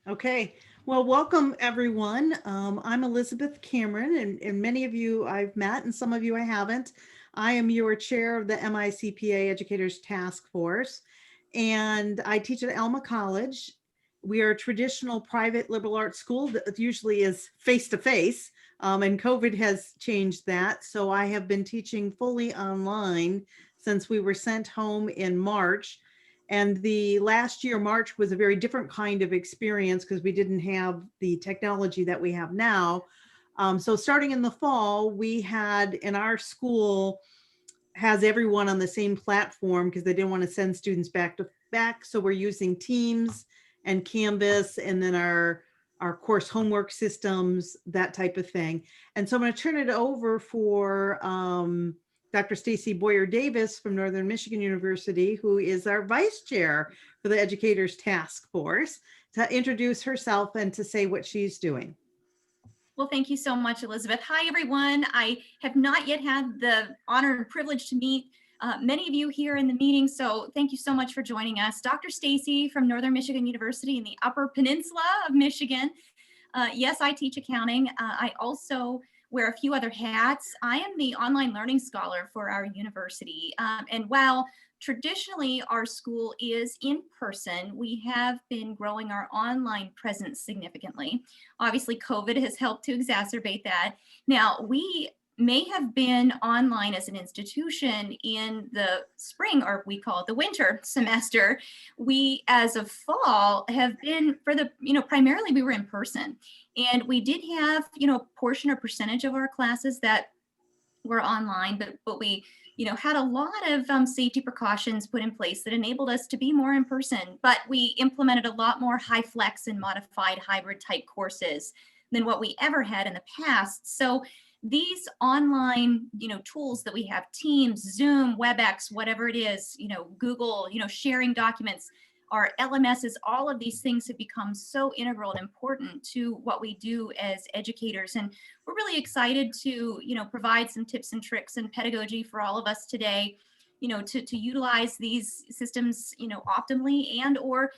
Okay. Well, welcome everyone. I'm Elizabeth Cameron, and many of you I've met, and some of you I haven't. I am your chair of the MICPA Educators Task Force, and I teach at Alma College. We are a traditional private liberal arts school that usually is face to face, and COVID has changed that. So I have been teaching fully online since we were sent home in March. And the last year, March was a very different kind of experience because we didn't have the technology that we have now. So starting in the fall, we had in our school has everyone on the same platform because they didn't want to send students back to back. So we're using Teams and Canvas and then our course homework systems, that type of thing. And so I'm going to turn it over for Dr. Stacy Boyer Davis from Northern Michigan University, who is our vice chair for the Educators Task Force, to introduce herself and to say what she's doing. Well, thank you so much, Elizabeth. Hi, everyone. I have not yet had the honor and privilege to meet many of you here in the meeting, so thank you so much for joining us. Dr. Stacy from Northern Michigan University in the Upper Peninsula of Michigan. Yes, I teach accounting. I also wear a few other hats. I am the online learning scholar for our university. And while traditionally our school is in person, we have been growing our online presence significantly. Obviously, COVID has helped to exacerbate that. Now, we may have been online as an institution in the spring, or we call it the winter semester. We, as of fall, have been for the, primarily we were in person. And we did have, a portion or percentage of our classes that were online, but we, had a lot of safety precautions put in place that enabled us to be more in person. But we implemented a lot more high flex and modified hybrid type courses than what we ever had in the past. So these online, tools that we have, Teams, Zoom, WebEx, whatever it is, Google, sharing documents, our LMSs, all of these things have become so integral and important to what we do as educators. And we're really excited to, provide some tips and tricks and pedagogy for all of us today, to utilize these systems, optimally, and or,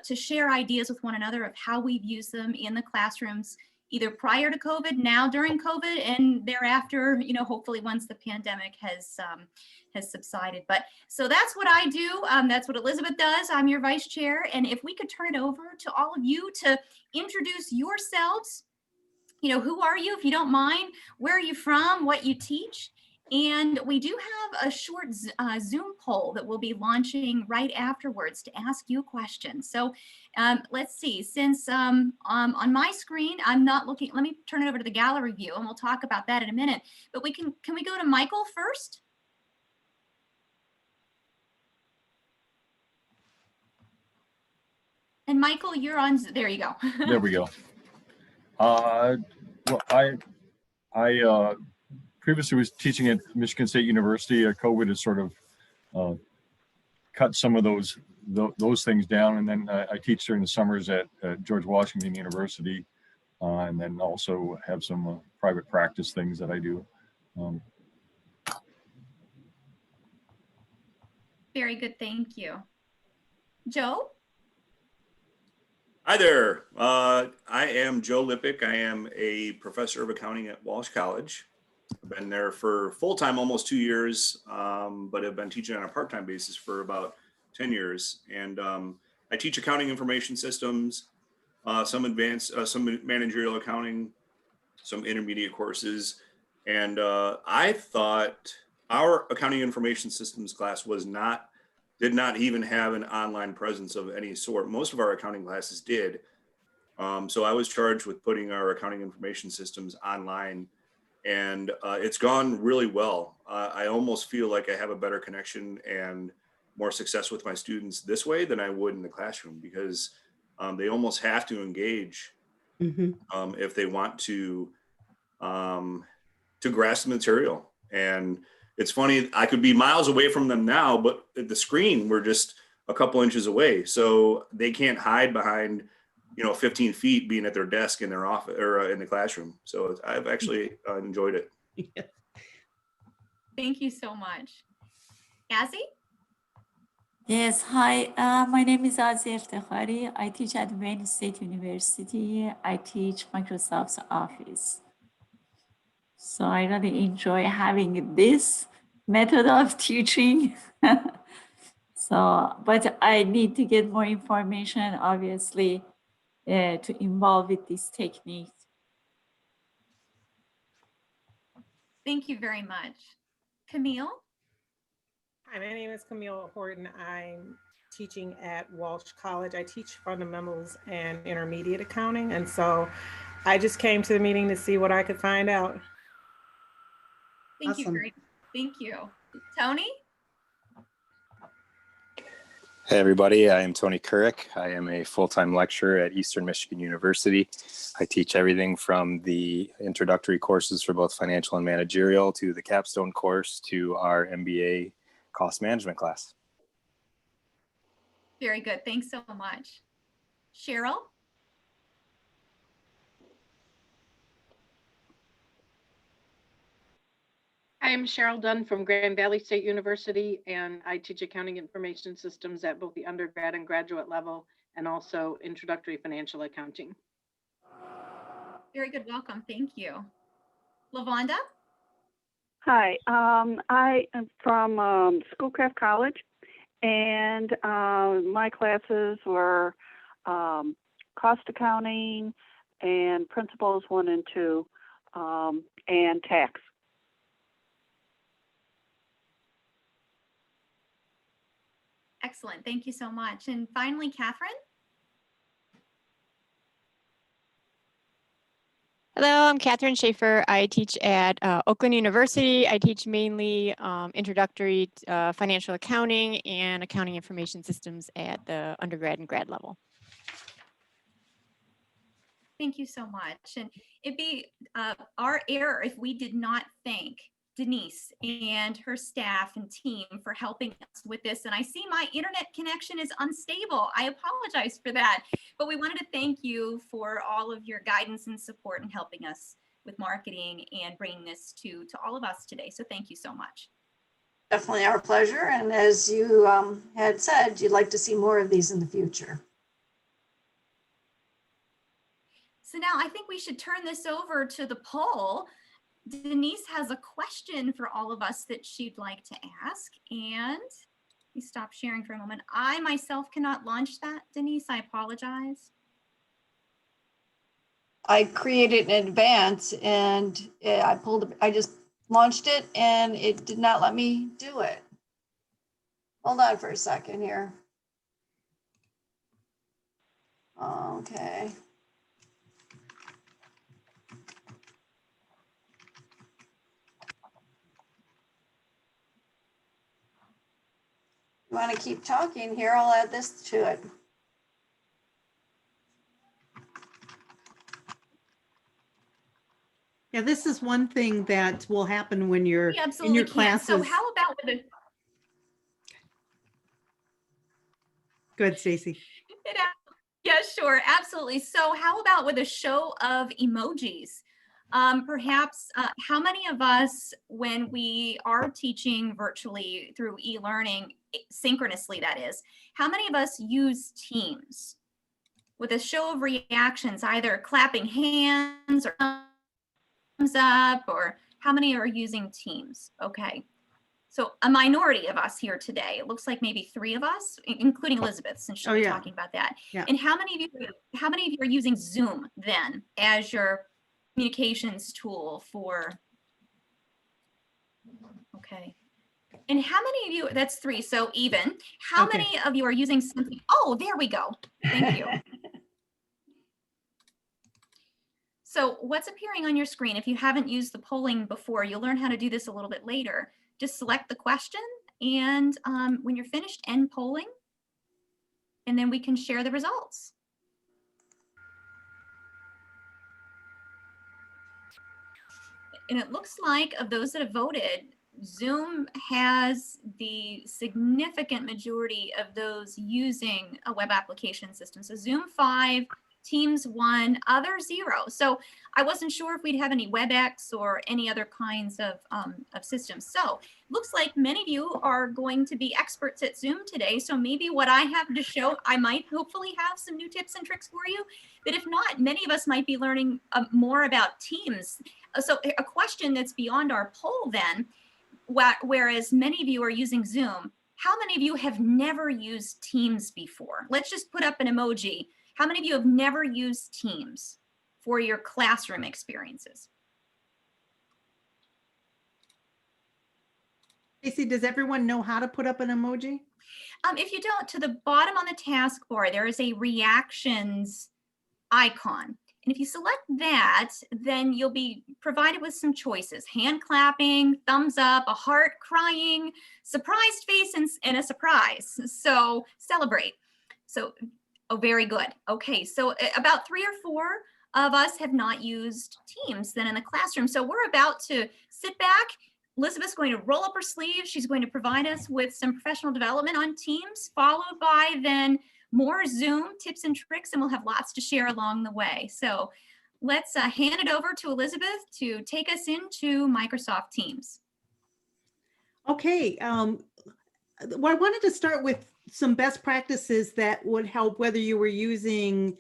to share ideas with one another of how we've used them in the classrooms, either prior to COVID, now during COVID, and thereafter, hopefully once the pandemic has subsided. But so that's what I do. That's what Elizabeth does. I'm your vice chair. And if we could turn it over to all of you to introduce yourselves, who are you, if you don't mind, where are you from, what you teach. And we do have a short Zoom poll that we'll be launching right afterwards to ask you questions. So let's see, since on my screen, I'm not looking, let me turn it over to the gallery view and we'll talk about that in a minute. But can we go to Michael first? And Michael, you're on, there you go. There we go. Well, I previously was teaching at Michigan State University. COVID has sort of cut some of those things down, and then I teach during the summers at George Washington University, and then also have some private practice things that I do. Very good, thank you. Joe? Hi there. I am Joe Lippick. I am a professor of accounting at Walsh College. I've been there for full-time almost 2 years, but have been teaching on a part-time basis for about 10 years. And I teach accounting information systems, some advanced, some managerial accounting, some intermediate courses. And I thought our accounting information systems class did not even have an online presence of any sort. Most of our accounting classes did. So I was charged with putting our accounting information systems online, and it's gone really well. I almost feel like I have a better connection and more success with my students this way than I would in the classroom, because they almost have to engage if they want to grasp the material. And it's funny, I could be miles away from them now, but at the screen, we're just a couple inches away. So they can't hide behind, 15 feet being at their desk in their office or in the classroom. So I've actually enjoyed it. Thank you so much. Cassie? Yes, hi. My name is Azia Eftekhari. I teach at Wayne State University. I teach Microsoft Office. So I really enjoy having this method of teaching. So, but I need to get more information, obviously, to involve with this technique. Thank you very much. Camille? Hi, my name is Camille Horton. I'm teaching at Walsh College. I teach fundamentals and intermediate accounting. And so I just came to the meeting to see what I could find out. Thank you Awesome. very Thank you. Tony? Hey everybody, I am Tony Kurek. I am a full-time lecturer at Eastern Michigan University. I teach everything from the introductory courses for both financial and managerial to the capstone course to our MBA cost management class. Very good. Thanks so much. Cheryl? I'm Cheryl Dunn from Grand Valley State University, and I teach accounting information systems at both the undergrad and graduate level, and also introductory financial accounting. Very good. Welcome. Thank you. LaVonda? Hi, I am from Schoolcraft College, and my classes were cost accounting and principles 1 and 2, and tax. Excellent. Thank you so much. And finally, Catherine? Hello, I'm Catherine Schaefer. I teach at Oakland University. I teach mainly introductory financial accounting and accounting information systems at the undergrad and grad level. Thank you so much. And it'd be our error if we did not thank Denise and her staff and team for helping us with this. And I see my internet connection is unstable. I apologize for that, but we wanted to thank you for all of your guidance and support in helping us with marketing and bringing this to all of us today. So thank you so much. Definitely our pleasure. And as you had said, you'd like to see more of these in the future. So now I think we should turn this over to the poll. Denise has a question for all of us that she'd like to ask. And let me stop sharing for a moment. I myself cannot launch that, Denise. I apologize. I created in advance and I just launched it and it did not let me do it. Hold on for a second here. Okay. You want to keep talking here? I'll add this to it. Yeah, this is one thing that will happen when you're We in absolutely your can. classes. So how about with a Go ahead, Stacy. Yeah, sure, absolutely. So how about with a show of emojis? Perhaps how many of us, when we are teaching virtually through e-learning, synchronously that is, how many of us use Teams? With a show of reactions, either clapping hands or thumbs up, or how many are using Teams? Okay. So a minority of us here today. It looks like maybe 3 of us, including Elizabeth, since she'll be talking about that. Yeah. And how many of you are using Zoom then as your communications tool for? Okay. And how many of you? That's 3, so even. How Okay. many of you are using something? Oh, there we go. Thank you. So what's appearing on your screen? If you haven't used the polling before, you'll learn how to do this a little bit later. Just select the question, and when you're finished, end polling, and then we can share the results. And it looks like of those that have voted, Zoom has the significant majority of those using a web application system. So Zoom 5, Teams 1, other 0. So I wasn't sure if we'd have any WebEx or any other kinds of systems. So looks like many of you are going to be experts at Zoom today. So maybe what I have to show, I might hopefully have some new tips and tricks for you. But if not, many of us might be learning more about Teams. So a question that's beyond our poll then, whereas many of you are using Zoom, how many of you have never used Teams before? Let's just put up an emoji. How many of you have never used Teams for your classroom experiences? Stacey, does everyone know how to put up an emoji? If you don't, to the bottom on the taskbar, there is a reactions icon. And if you select that, then you'll be provided with some choices: hand clapping, thumbs up, a heart, crying, surprised face, and a surprise. So celebrate. So, oh, very good. Okay, so about 3 or 4 of us have not used Teams then in the classroom. So we're about to sit back. Elizabeth's going to roll up her sleeves. She's going to provide us with some professional development on Teams, followed by then more Zoom tips and tricks, and we'll have lots to share along the way. So let's hand it over to Elizabeth to take us into Microsoft Teams. Okay, well, I wanted to start with some best practices that would help whether you were using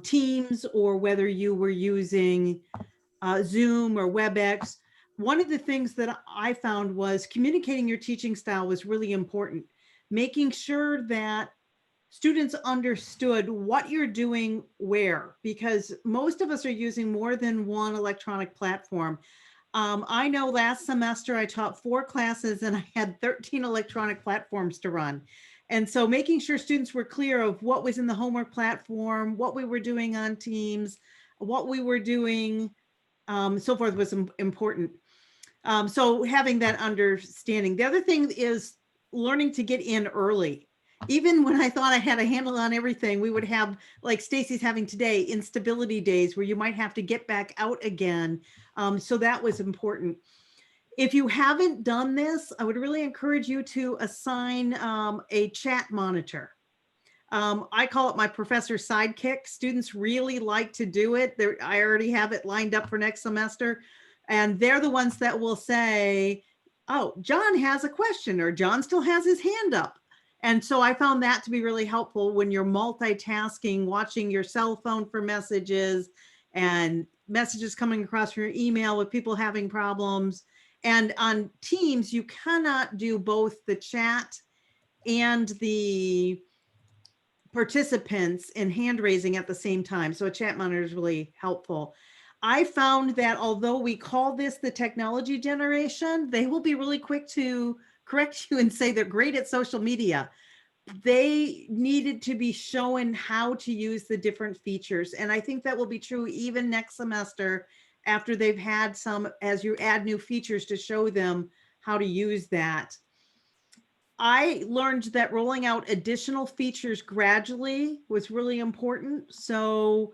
Teams or whether you were using Zoom or WebEx. One of the things that I found was communicating your teaching style was really important. Making sure that students understood what you're doing where, because most of us are using more than one electronic platform. I know last semester I taught 4 classes and I had 13 electronic platforms to run. And so making sure students were clear of what was in the homework platform, what we were doing on Teams, what we were doing, so forth was important. So having that understanding. The other thing is learning to get in early. Even when I thought I had a handle on everything, we would have, like Stacey's having today, instability days where you might have to get back out again. So that was important. If you haven't done this, I would really encourage you to assign a chat monitor. I call it my professor sidekick. Students really like to do it. I already have it lined up for next semester. And they're the ones that will say, oh, John has a question, or John still has his hand up. And so I found that to be really helpful when you're multitasking, watching your cell phone for messages and messages coming across your email with people having problems. And on Teams, you cannot do both the chat and the participants in hand raising at the same time. So a chat monitor is really helpful. I found that although we call this the technology generation, they will be really quick to correct you and say they're great at social media. They needed to be shown how to use the different features. And I think that will be true even next semester after they've had some, as you add new features to show them how to use that. I learned that rolling out additional features gradually was really important. So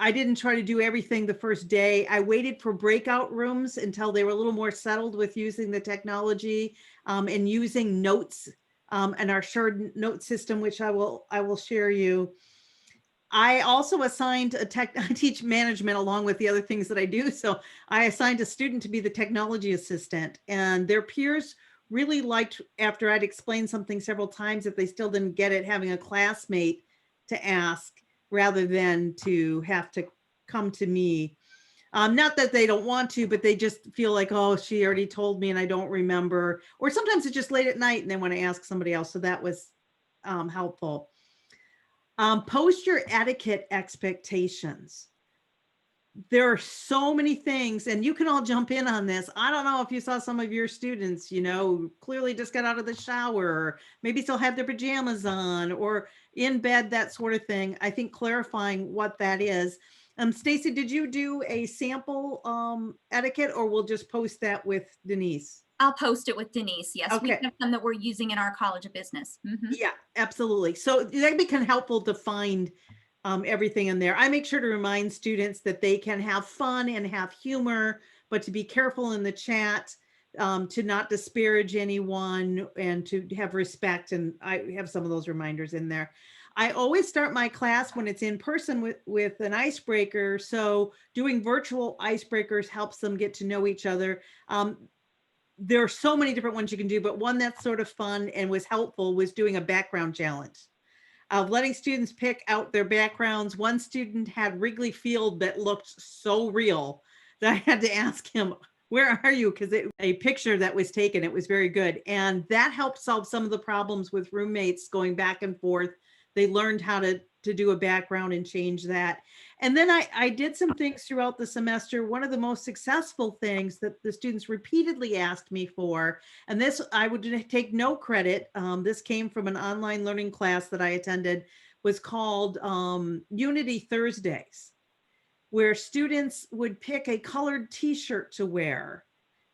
I didn't try to do everything the first day. I waited for breakout rooms until they were a little more settled with using the technology and using notes and our shared note system, which I will share you. I also assigned I teach management along with the other things that I do. So I assigned a student to be the technology assistant, and their peers really liked, after I'd explained something several times, if they still didn't get it, having a classmate to ask rather than to have to come to me. Not that they don't want to, but they just feel like, oh, she already told me and I don't remember. Or sometimes it's just late at night and they want to ask somebody else. So that was helpful. Post your etiquette expectations. There are so many things, and you can all jump in on this. I don't know if you saw some of your students, clearly just got out of the shower, or maybe still have their pajamas on or in bed, that sort of thing. I think clarifying what that is. Stacey, did you do a sample etiquette, or we'll just post that with Denise? I'll post it with Denise. Yes, Okay. We have some that we're using in our College of Business. Mm-hmm. Yeah, absolutely. So that become helpful to find everything in there. I make sure to remind students that they can have fun and have humor, but to be careful in the chat, to not disparage anyone and to have respect. And I have some of those reminders in there. I always start my class when it's in person with an icebreaker. So doing virtual icebreakers helps them get to know each other. There are so many different ones you can do, but one that's sort of fun and was helpful was doing a background challenge. Letting students pick out their backgrounds. One student had Wrigley Field that looked so real that I had to ask him, where are you? Because a picture that was taken, it was very good. And that helped solve some of the problems with roommates going back and forth. They learned how to do a background and change that. And then I did some things throughout the semester. One of the most successful things that the students repeatedly asked me for, and this I would take no credit, this came from an online learning class that I attended, was called Unity Thursdays, where students would pick a colored t-shirt to wear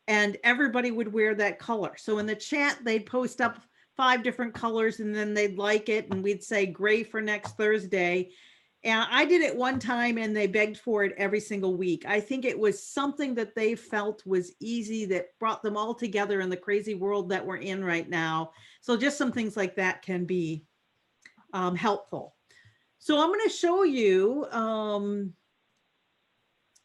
and everybody would wear that color. So in the chat, they'd post up 5 different colors and then they'd like it. And we'd say gray for next Thursday. And I did it one time and they begged for it every single week. I think it was something that they felt was easy, that brought them all together in the crazy world that we're in right now. So just some things like that can be helpful. So I'm going to show you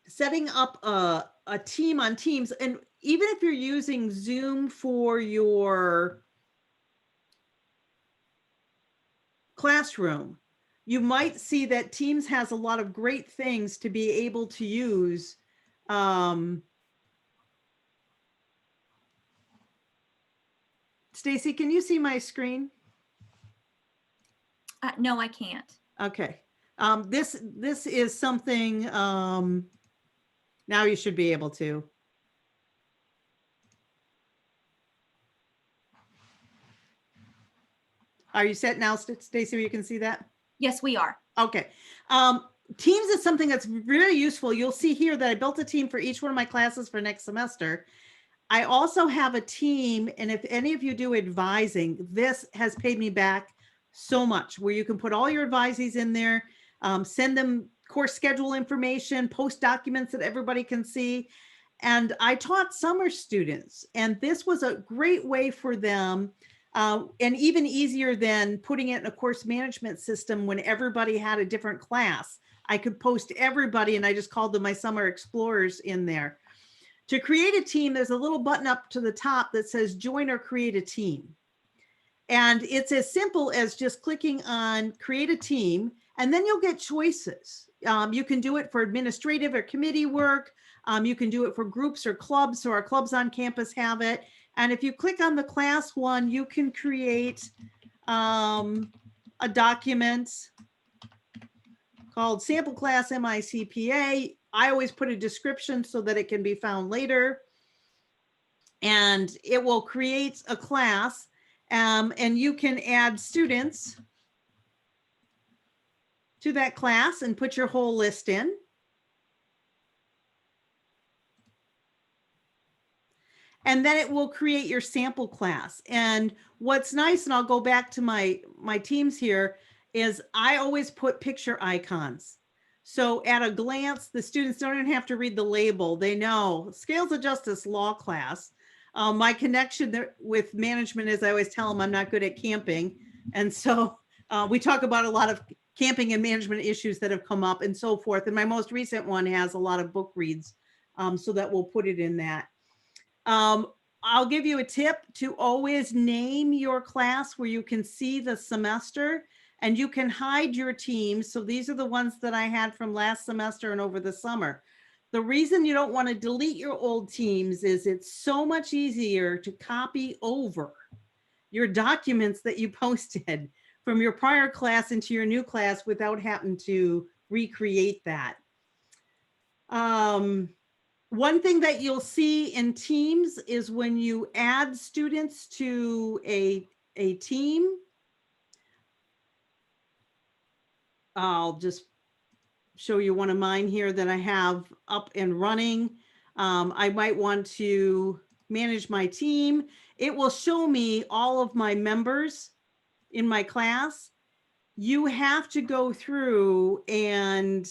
setting up a team on Teams. And even if you're using Zoom for your classroom, you might see that Teams has a lot of great things to be able to use. Stacy, can you see my screen? No, I can't. Okay. This is something, now you should be able to. Are you set now, Stacy, where you can see that? Yes, we are. Okay. Teams is something that's very useful. You'll see here that I built a team for each one of my classes for next semester. I also have a team, and if any of you do advising, this has paid me back so much, where you can put all your advisees in there, send them course schedule information, post documents that everybody can see. And I taught summer students, and this was a great way for them, and even easier than putting it in a course management system when everybody had a different class. I could post everybody, and I just called them my summer explorers in there. To create a team, there's a little button up to the top that says join or create a team. And it's as simple as just clicking on create a team, and then you'll get choices. You can do it for administrative or committee work. You can do it for groups or clubs. So our clubs on campus have it. And if you click on the class one, you can create a document called Sample Class MICPA. I always put a description so that it can be found later. And it will create a class, and you can add students to that class and put your whole list in. And then it will create your sample class. And what's nice, and I'll go back to my teams here, is I always put picture icons. So at a glance, the students don't even have to read the label. They know Scales of Justice law class. My connection there with management is I always tell them I'm not good at camping. And so we talk about a lot of camping and management issues that have come up and so forth. And my most recent one has a lot of book reads, so that we'll put it in that. I'll give you a tip to always name your class where you can see the semester, and you can hide your teams. So these are the ones that I had from last semester and over the summer. The reason you don't want to delete your old teams is it's so much easier to copy over your documents that you posted from your prior class into your new class without having to recreate that. One thing that you'll see in Teams is when you add students to a team, I'll just show you one of mine here that I have up and running. I might want to manage my team. It will show me all of my members in my class. You have to go through, and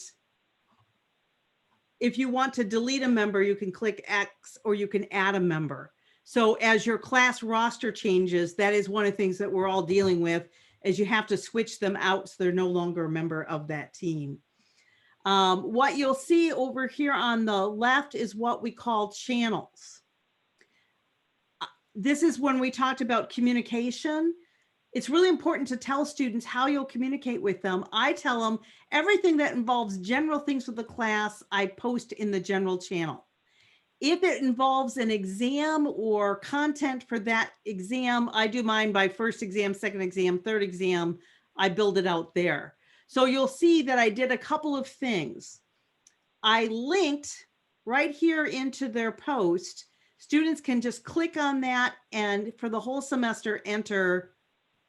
if you want to delete a member, you can click X, or you can add a member. So as your class roster changes, that is one of the things that we're all dealing with, as you have to switch them out so they're no longer a member of that team. What you'll see over here on the left is what we call channels. This is when we talked about communication. It's really important to tell students how you'll communicate with them. I tell them everything that involves general things with the class, I post in the general channel. If it involves an exam or content for that exam, I do mine by first exam, second exam, third exam. I build it out there. So you'll see that I did a couple of things. I linked right here into their post. Students can just click on that and for the whole semester enter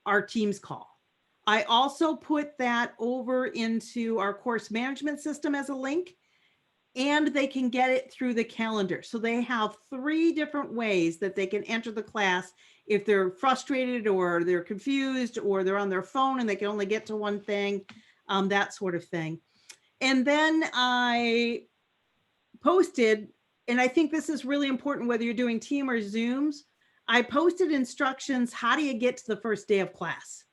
our Teams call. I also put that over into our course management system as a link, and they can get it through the calendar. So they have 3 different ways that they can enter the class if they're frustrated or they're confused or they're on their phone and they can only get to one thing, that sort of thing. And then I posted, and I think this is really important whether you're doing team or Zooms, I posted instructions, how do you get to the first day of class?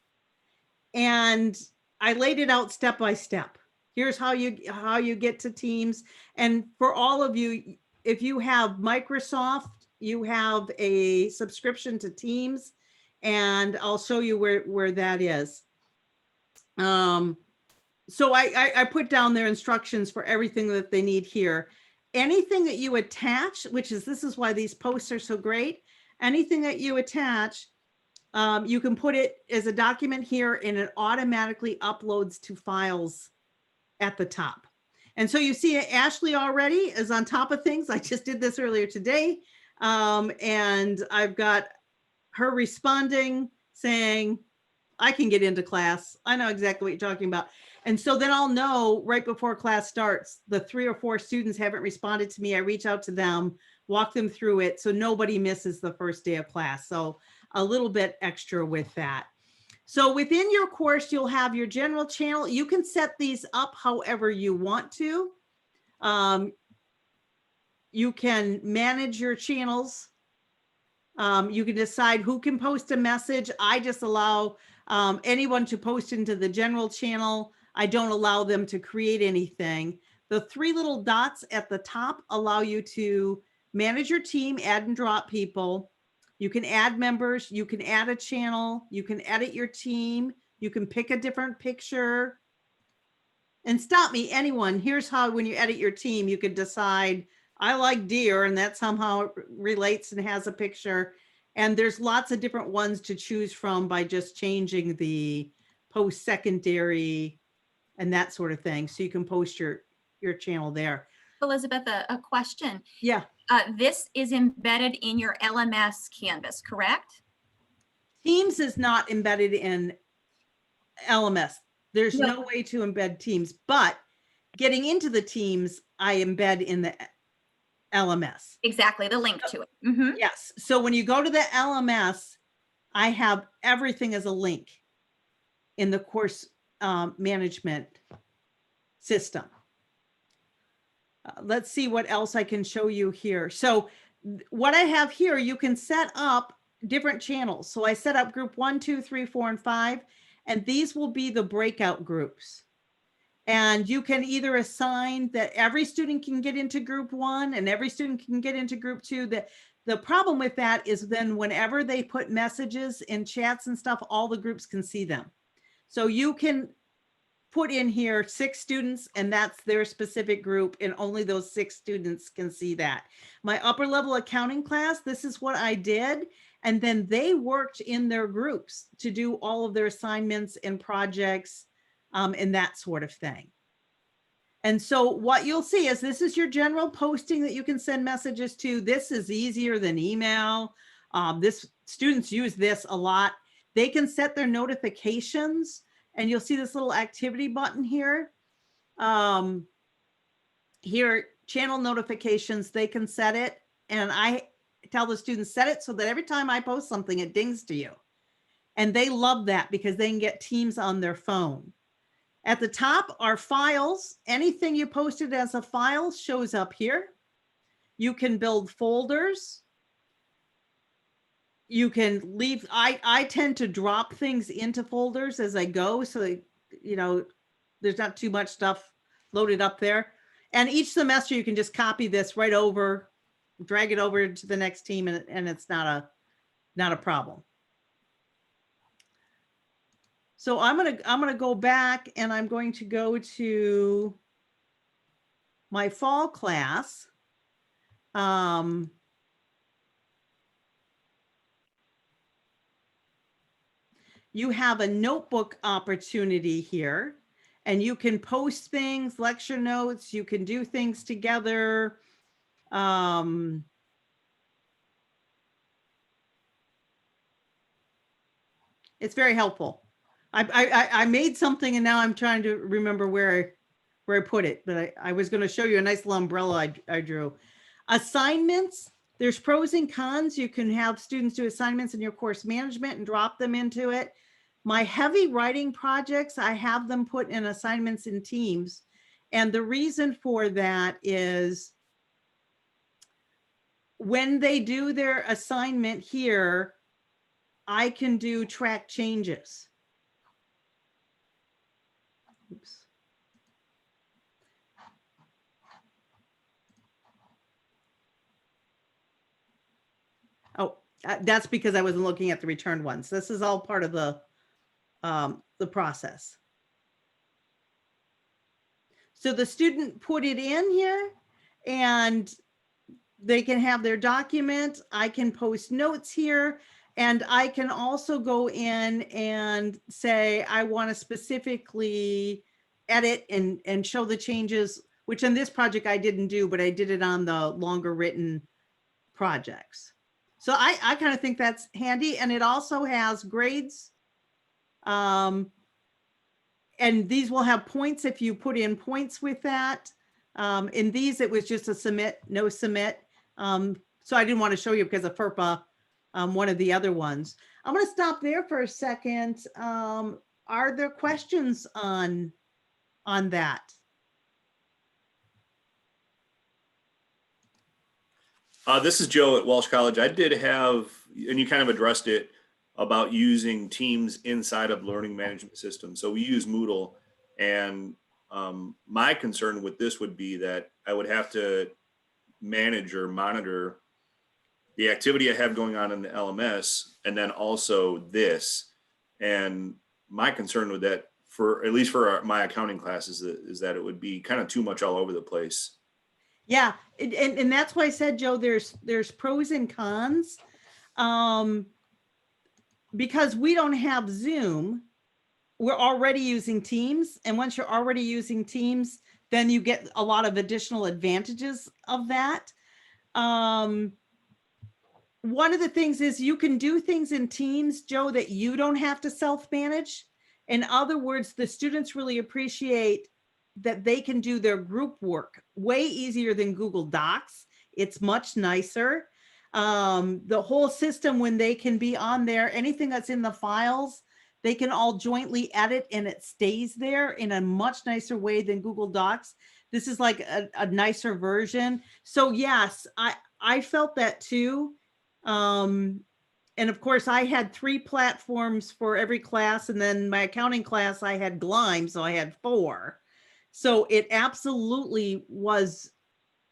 And I laid it out step by step. Here's how you get to Teams. And for all of you, if you have Microsoft, you have a subscription to Teams, and I'll show you where that is. So I put down their instructions for everything that they need here. Anything that you attach, this is why these posts are so great. Anything that you attach, you can put it as a document here and it automatically uploads to files at the top. And so you see Ashley already is on top of things. I just did this earlier today. And I've got her responding saying, I can get into class. I know exactly what you're talking about. And so then I'll know right before class starts, the 3 or 4 students haven't responded to me. I reach out to them, walk them through it, so nobody misses the first day of class. So a little bit extra with that. So within your course, you'll have your general channel. You can set these up however you want to. You can manage your channels. You can decide who can post a message. I just allow anyone to post into the general channel. I don't allow them to create anything. The 3 little dots at the top allow you to manage your team, add and drop people. You can add members, you can add a channel, you can edit your team, you can pick a different picture. And stop me, anyone, here's how when you edit your team, you could decide, I like deer, and that somehow relates and has a picture. And there's lots of different ones to choose from by just changing the post-secondary and that sort of thing. So you can post your channel there. Elizabeth, a question. Yeah. This is embedded in your LMS Canvas, correct? Teams is not embedded in LMS. There's no way to embed Teams, but getting into the Teams, I embed in the LMS. Exactly, the link to it. Mm-hmm. Yes. So when you go to the LMS, I have everything as a link in the course management system. Let's see what else I can show you here. So what I have here, you can set up different channels. So I set up group 1, 2, 3, 4, and 5, and these will be the breakout groups. And you can either assign that every student can get into group 1 and every student can get into group 2. The problem with that is then whenever they put messages in chats and stuff, all the groups can see them. So you can put in here 6 students and that's their specific group and only those 6 students can see that. My upper level accounting class, this is what I did. And then they worked in their groups to do all of their assignments and projects and that sort of thing. And so what you'll see is this is your general posting that you can send messages to. This is easier than email. Students use this a lot. They can set their notifications. And you'll see this little activity button here. Here, channel notifications, they can set it. And I tell the students set it so that every time I post something, it dings to you. And they love that because they can get Teams on their phone. At the top are files. Anything you posted as a file shows up here. You can build folders. you can leave, I tend to drop things into folders as I go, so that, you know, there's not too much stuff loaded up there. And each semester you can just copy this right over, drag it over to the next team, and it's not a problem. So I'm gonna go back, and I'm going to go to my fall class. You have a notebook opportunity here, and you can post things, lecture notes, you can do things together. It's very helpful. I made something, and now I'm trying to remember where I put it, but I was going to show you a nice little umbrella I drew. Assignments, there's pros and cons. You can have students do assignments in your course management and drop them into it. My heavy writing projects, I have them put in assignments in teams. And the reason for that is when they do their assignment here, I can do track changes. Oops. Oh, that's because I wasn't looking at the returned ones. This is all part of the process. So the student put it in here, and they can have their document. I can post notes here, and I can also go in and say, I want to specifically edit and show the changes, which in this project I didn't do, but I did it on the longer written projects. So I kind of think that's handy, and it also has grades. And these will have points if you put in points with that. In these, it was just a submit, no submit. So I didn't want to show you because of FERPA, one of the other ones. I'm going to stop there for a second. Are there questions on that? This is Joe at Walsh College. I did have, and you kind of addressed it, about using teams inside of learning management systems. So we use Moodle, and my concern with this would be that I would have to manage or monitor the activity I have going on in the LMS, and then also this. And my concern with that, for at least for my accounting classes, is that it would be kind of too much all over the place. Yeah, and that's why I said, Joe, there's pros and cons. Because we don't have Zoom, we're already using Teams. And once you're already using Teams, then you get a lot of additional advantages of that. One of the things is you can do things in Teams, Joe, that you don't have to self-manage. In other words, the students really appreciate that they can do their group work way easier than Google Docs. It's much nicer. The whole system, when they can be on there, anything that's in the files, they can all jointly edit, and it stays there in a much nicer way than Google Docs. This is like a nicer version. So yes, I felt that too. And of course I had 3 platforms for every class, and then my accounting class, I had Glime, so I had 4. So it absolutely was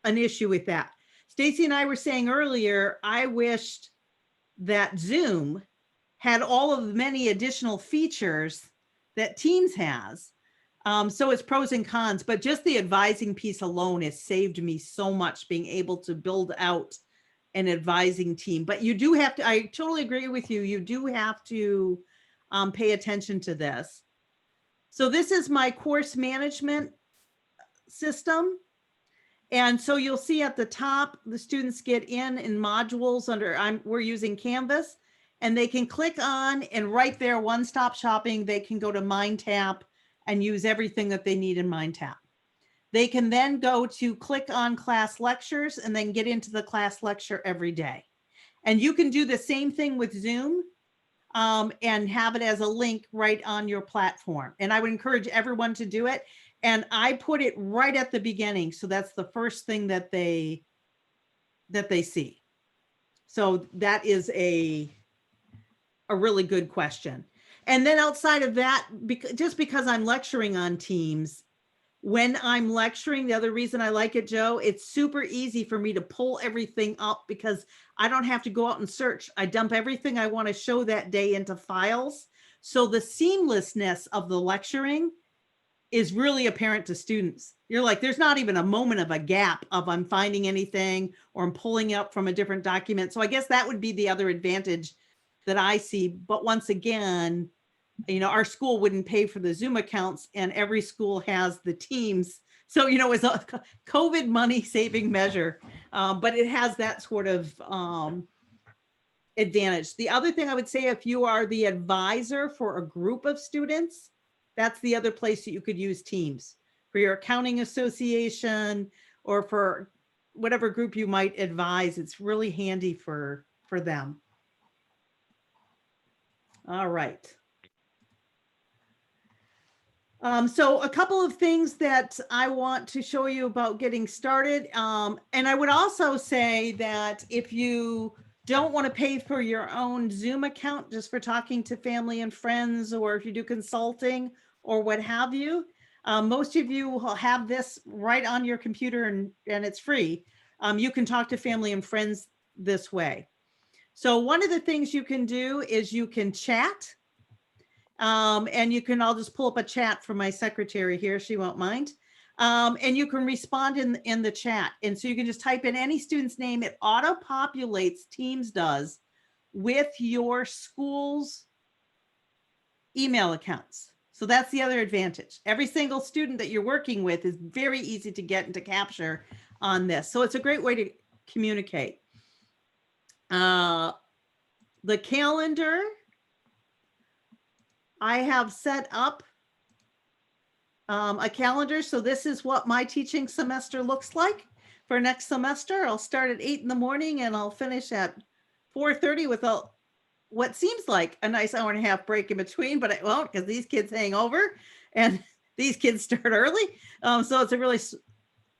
an issue with that. Stacy and I were saying earlier, I wished that Zoom had all of the many additional features that Teams has. So it's pros and cons, but just the advising piece alone has saved me so much, being able to build out an advising team. But you do have to, I totally agree with you. You do have to pay attention to this. So this is my course management system. And so you'll see at the top, the students get in modules under, we're using Canvas, and they can click on, and right there, one-stop shopping, they can go to MindTap and use everything that they need in MindTap. They can then go to click on class lectures and then get into the class lecture every day. And you can do the same thing with Zoom and have it as a link right on your platform. And I would encourage everyone to do it. And I put it right at the beginning. So that's the first thing that they see. So that is a a really good question. And then outside of that, just because I'm lecturing on Teams, when I'm lecturing, the other reason I like it, Joe, it's super easy for me to pull everything up because I don't have to go out and search. I dump everything I want to show that day into files. So the seamlessness of the lecturing is really apparent to students. You're like, there's not even a moment of a gap of I'm finding anything or I'm pulling up from a different document. So I guess that would be the other advantage that I see. But once again, you know, our school wouldn't pay for the Zoom accounts and every school has the Teams. So, you know, it's a COVID money saving measure, but it has that sort of advantage. The other thing I would say, if you are the advisor for a group of students, that's the other place that you could use Teams for your accounting association or for whatever group you might advise. It's really handy for them. All right. So a couple of things that I want to show you about getting started. And I would also say that if you don't want to pay for your own Zoom account just for talking to family and friends, or if you do consulting or what have you, most of you will have this right on your computer and it's free. You can talk to family and friends this way. So one of the things you can do is you can chat. And you can, I'll just pull up a chat from my secretary here. She won't mind. And you can respond in the chat. And so you can just type in any student's name. It auto populates, Teams does, with your school's email accounts. So that's the other advantage. Every single student that you're working with is very easy to get and to capture on this. So it's a great way to communicate. The calendar, I have set up a calendar. So this is what my teaching semester looks like for next semester. I'll start at 8 in the morning and I'll finish at 4:30 with what seems like a nice hour and a half break in between, but it won't because these kids hang over and these kids start early. So it's a really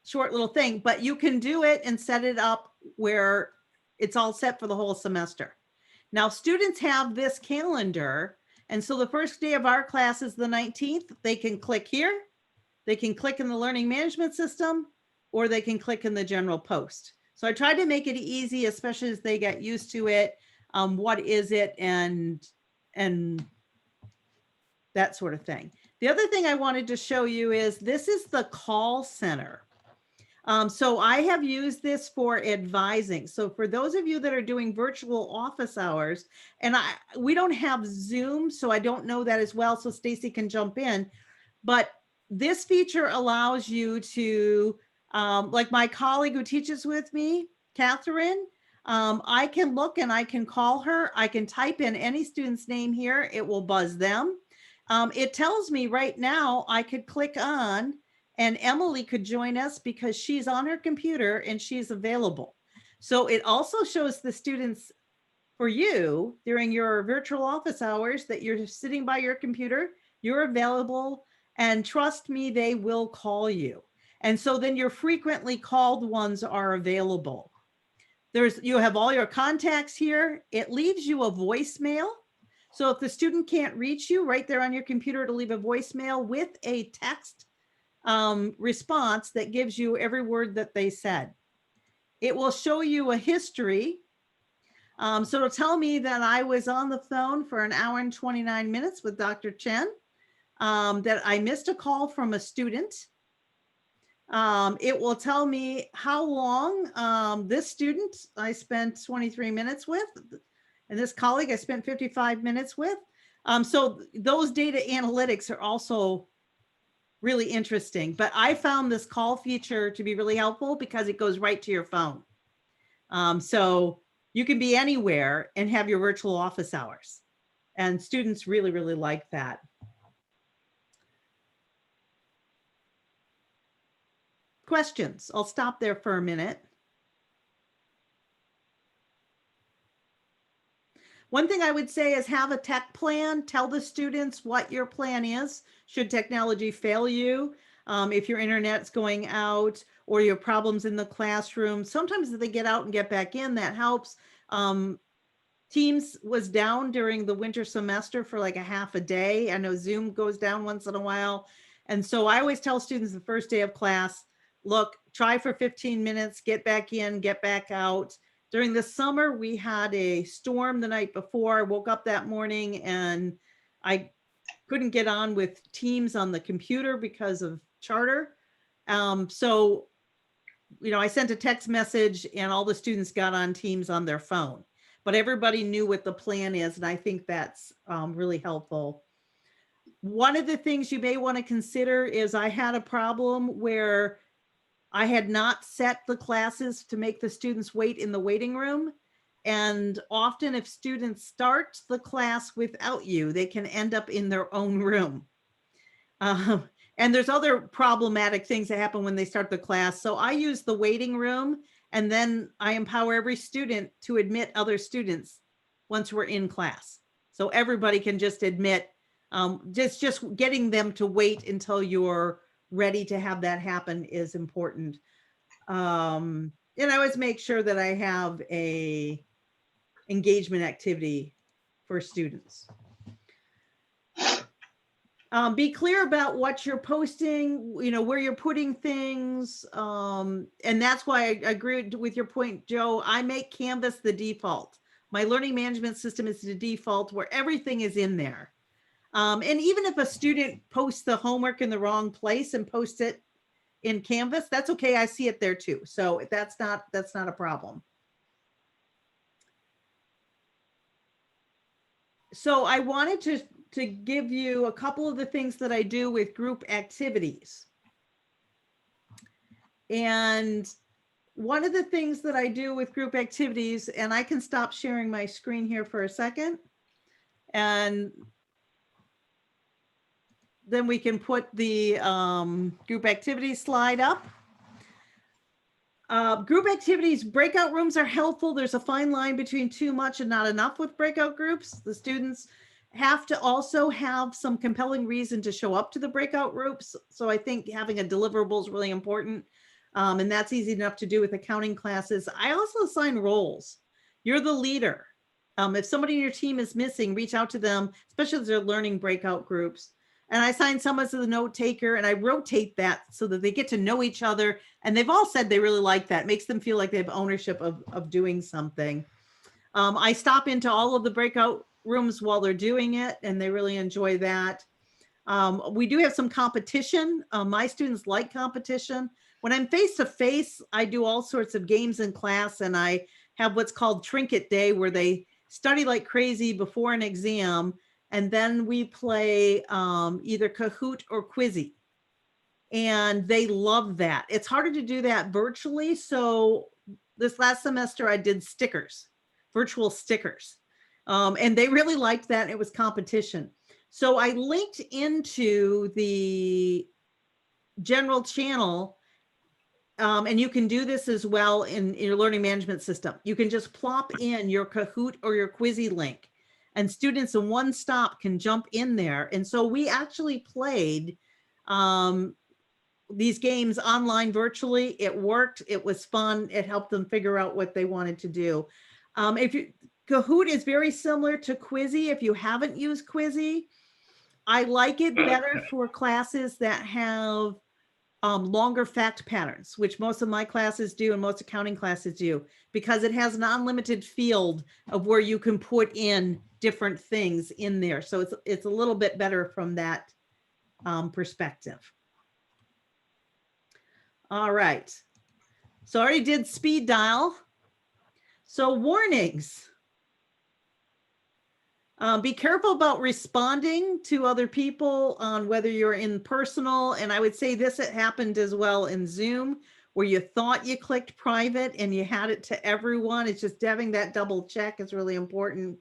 short little thing, but you can do it and set it up where it's all set for the whole semester. Now students have this calendar. And so the first day of our class is the 19th. They can click here, they can click in the learning management system, or they can click in the general post. So I tried to make it easy, especially as they get used to it. What is it and that sort of thing. The other thing I wanted to show you is this is the call center. So I have used this for advising. So for those of you that are doing virtual office hours, and we don't have Zoom, so I don't know that as well. So Stacy can jump in, but this feature allows you to, like my colleague who teaches with me, Catherine, I can look and I can call her. I can type in any student's name here. It will buzz them. It tells me right now I could click on and Emily could join us because she's on her computer and she's available. So it also shows the students for you during your virtual office hours that you're sitting by your computer, you're available, and trust me, they will call you. And so then your frequently called ones are available. You have all your contacts here. It leaves you a voicemail. So if the student can't reach you right there on your computer, to leave a voicemail with a text response that gives you every word that they said. It will show you a history. So it'll tell me that I was on the phone for an hour and 29 minutes with Dr. Chen, that I missed a call from a student. It will tell me how long this student I spent 23 minutes with, and this colleague I spent 55 minutes with. So those data analytics are also really interesting, but I found this call feature to be really helpful because it goes right to your phone. So you can be anywhere and have your virtual office hours, and students really, really like that. Questions? I'll stop there for a minute. One thing I would say is have a tech plan. Tell the students what your plan is. Should technology fail you, if your internet's going out or you have problems in the classroom. Sometimes if they get out and get back in, that helps. Teams was down during the winter semester for like a half a day. I know Zoom goes down once in a while. And so I always tell students the first day of class, look, try for 15 minutes, get back in, get back out. During the summer, we had a storm the night before. I woke up that morning and I couldn't get on with Teams on the computer because of charter. So, you know, I sent a text message and all the students got on Teams on their phone, but everybody knew what the plan is. And I think that's really helpful. One of the things you may want to consider is I had a problem where I had not set the classes to make the students wait in the waiting room. And often if students start the class without you, they can end up in their own room. And there's other problematic things that happen when they start the class. So I use the waiting room and then I empower every student to admit other students once we're in class. So everybody can just admit, just getting them to wait until you're ready to have that happen is important. And I always make sure that I have a engagement activity for students. Be clear about what you're posting, you know, where you're putting things. And that's why I agreed with your point, Joe. I make Canvas the default. My learning management system is the default where everything is in there. And even if a student posts the homework in the wrong place and posts it in Canvas, that's okay. I see it there too. So that's not a problem. So I wanted to give you a couple of the things that I do with group activities. And one of the things that I do with group activities, and I can stop sharing my screen here for a second, and then we can put the group activities slide up. Group activities, breakout rooms are helpful. There's a fine line between too much and not enough with breakout groups. The students have to also have some compelling reason to show up to the breakout groups. So I think having a deliverable is really important. And that's easy enough to do with accounting classes. I also assign roles. You're the leader. If somebody in your team is missing, reach out to them, especially if they're learning breakout groups. And I assign someone as the note taker and I rotate that so that they get to know each other. And they've all said they really like that. It makes them feel like they have ownership of doing something. I stop into all of the breakout rooms while they're doing it and they really enjoy that. We do have some competition. My students like competition. When I'm face-to-face, I do all sorts of games in class and I have what's called Trinket Day where they study like crazy before an exam. And then we play either Kahoot or Quizzy. And they love that. It's harder to do that virtually. So this last semester I did stickers, virtual stickers. And they really liked that. It was competition. So I linked into the general channel. And you can do this as well in your learning management system. You can just plop in your Kahoot or your Quizzy link. And students in one stop can jump in there. And so we actually played these games online virtually. It worked. It was fun. It helped them figure out what they wanted to do. Kahoot is very similar to Quizzy. If you haven't used Quizzy, I like it better for classes that have longer fact patterns, which most of my classes do and most accounting classes do, because it has an unlimited field of where you can put in different things in there. So it's a little bit better from that perspective. All right. So I already did speed dial. So warnings. Be careful about responding to other people on whether you're in personal. And I would say this happened as well in Zoom, where you thought you clicked private and you had it to everyone. It's just having that double check is really important.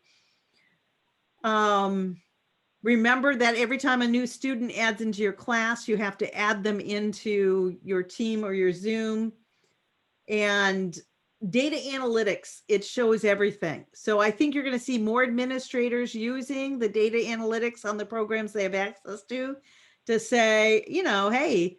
Remember that every time a new student adds into your class, you have to add them into your team or your Zoom. And data analytics, it shows everything. So I think you're going to see more administrators using the data analytics on the programs they have access to say, you know, hey,